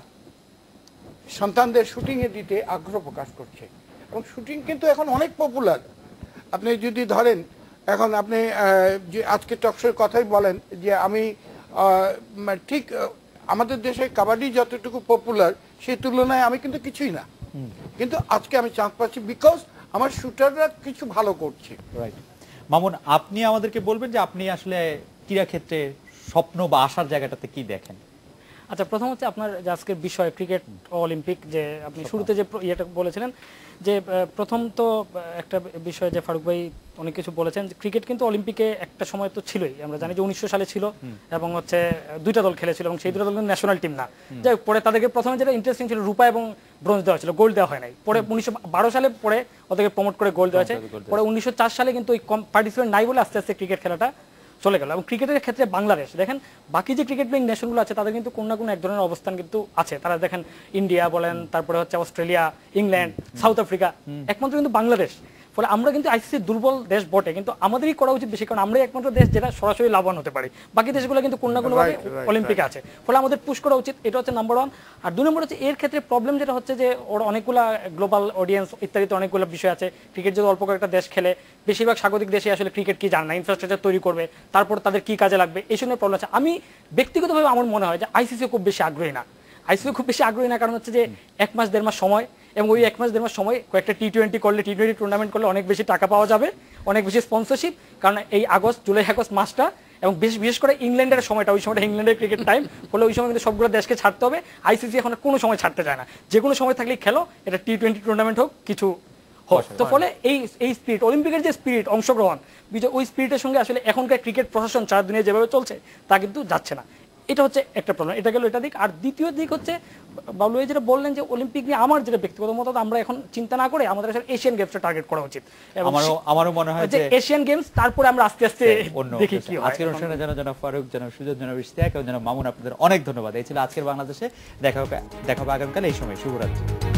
সন্তানদের শুটিংয়ে দিতে আগ্রহ প্রকাশ করছে, এবং শুটিং কিন্তু এখন অনেক পপুলার। আপনি যদি ধরেন, এখন আপনি যে আজকে টকশোর কথাই বলেন, যে আমি ঠিক আমাদের দেশে কাবাডি যতটুকু পপুলার সেই তুলনায় আমি কিন্তু কিছুই না, কিন্তু আজকে আমি চান্স পাচ্ছি বিকজ আমার শুটাররা কিছু ভালো করছে। রাইট। মামুন, আপনি আমাদেরকে বলবেন যে আপনি আসলে ক্রীড়া ক্ষেত্রে স্বপ্ন বা আশার জায়গাটাতে কি দেখেন? আচ্ছা, প্রথম হচ্ছে আপনার যে আজকের বিষয় ক্রিকেট অলিম্পিক, যে আপনি শুরুতে যে ইয়েটা বলেছিলেন, যে প্রথম তো একটা বিষয় যে ফারুক ভাই অনেক কিছু বলেছেন, যে ক্রিকেট কিন্তু অলিম্পিকে একটা সময় তো ছিলই, আমরা জানি যে 1900 সালে ছিল, এবং হচ্ছে 2টা দল খেলেছিল, এবং সেই 2টা দল কিন্তু ন্যাশনাল টিম না। যাই হোক, পরে তাদেরকে প্রথমে যেটা ইন্টারেস্টিং ছিল, রূপা এবং ব্রোঞ্জ দেওয়া ছিল, গোল্ড দেওয়া হয় নাই। পরে 1912 সালে পরে ওদেরকে প্রমোট করে গোল্ড দেওয়া হয়েছে। পরে 1904 সালে কিন্তু ওই পার্টিসিপেন্ট নাই বলে আস্তে আস্তে ক্রিকেট খেলাটা চলে গেল। এবং ক্রিকেটের ক্ষেত্রে বাংলাদেশ দেখেন, বাকি যে ক্রিকেট প্লেয়িং নেশনগুলো আছে তাদের কিন্তু কোনো না কোনো এক ধরনের অবস্থান কিন্তু আছে। তারা দেখেন ইন্ডিয়া বলেন, তারপরে হচ্ছে অস্ট্রেলিয়া, ইংল্যান্ড, সাউথ আফ্রিকা, একমাত্র কিন্তু বাংলাদেশ ফলে আমরা কিন্তু আইসিসি দুর্বল দেশ বটে, কিন্তু আমাদেরই করা উচিত বেশি, কারণ আমরাই একমাত্র দেশ যেটা সরাসরি লাভবান হতে পারে, বাকি দেশগুলো কিন্তু কোনো না কোনো ভাবে অলিম্পিকে আছে, ফলে আমাদের পুশ করা উচিত। এটা হচ্ছে নাম্বার 1। আর 2 নম্বর হচ্ছে এর ক্ষেত্রে প্রবলেম যেটা হচ্ছে যে ওর অনেকগুলা গ্লোবাল অডিয়েন্স ইত্যাদিতে অনেকগুলো বিষয় আছে। ক্রিকেট যদি অল্প কয়েকটা দেশ খেলে, বেশিরভাগ স্বাগতিক দেশে আসলে ক্রিকেট কি জানে না, ইনফ্রাস্ট্রাকচার তৈরি করবে, তারপর তাদের কি কাজে লাগবে, এই সময় প্রবলেম আছে। আমি ব্যক্তিগতভাবে আমার মনে হয় যে আইসিসি খুব বেশি আগ্রহী না, কারণ হচ্ছে যে 1 মাস 1.5 মাস সময়, এবং ওই 1 মাস 1.5 মাস সময় কয়েকটা টি20 করলে, টি20 টুর্নামেন্ট করলে অনেক বেশি টাকা পাওয়া যাবে, অনেক বেশি স্পন্সরশিপ। কারণ এই জুলাই আগস্ট মাসটা, এবং বিশেষ করে ইংল্যান্ডের সময়টা, ওই সময়টা ইংল্যান্ডের ক্রিকেট টাইম, ফলে ওই সময় কিন্তু সবগুলো দেশকে ছাড়তে হবে। আইসিসি এখন কোনো সময় ছাড়তে চায় না, যে কোনো সময় থাকলেই খেলো, এটা টি20 টুর্নামেন্ট হোক, কিছু হোক। তো ফলে এই স্পিরিট, অলিম্পিকের যে স্পিরিট, অংশগ্রহণ, ওই স্পিরিটের সঙ্গে আসলে এখনকার ক্রিকেট প্রশাসন সারা দুনিয়া যেভাবে চলছে তা কিন্তু যাচ্ছে না। এটা হচ্ছে একটা প্রবলেম, এটা গেল এটা দিক। আর দ্বিতীয় দিক হচ্ছে বাবলু ভাই যেটা বললেন যে অলিম্পিক নিয়ে আমার যেটা ব্যক্তিগত মত, আমরা এখন চিন্তা না করে আমাদের আসলে এশিয়ান গেমসটা টার্গেট করা উচিত। আমারও মনে হয় যে এশিয়ান গেমস, তারপরে আমরা আস্তে আস্তে দেখি কি হয়। আজকের অনুষ্ঠানে জনাব ফারুক, জনাব সুজন, জনাব ইশতিয়াক এবং জনাব মামুন, আপনাদের অনেক ধন্যবাদ। এই ছিল আজকের বাংলাদেশে। দেখা হবে আগামীকাল এই সময়। শুভরাত্রি।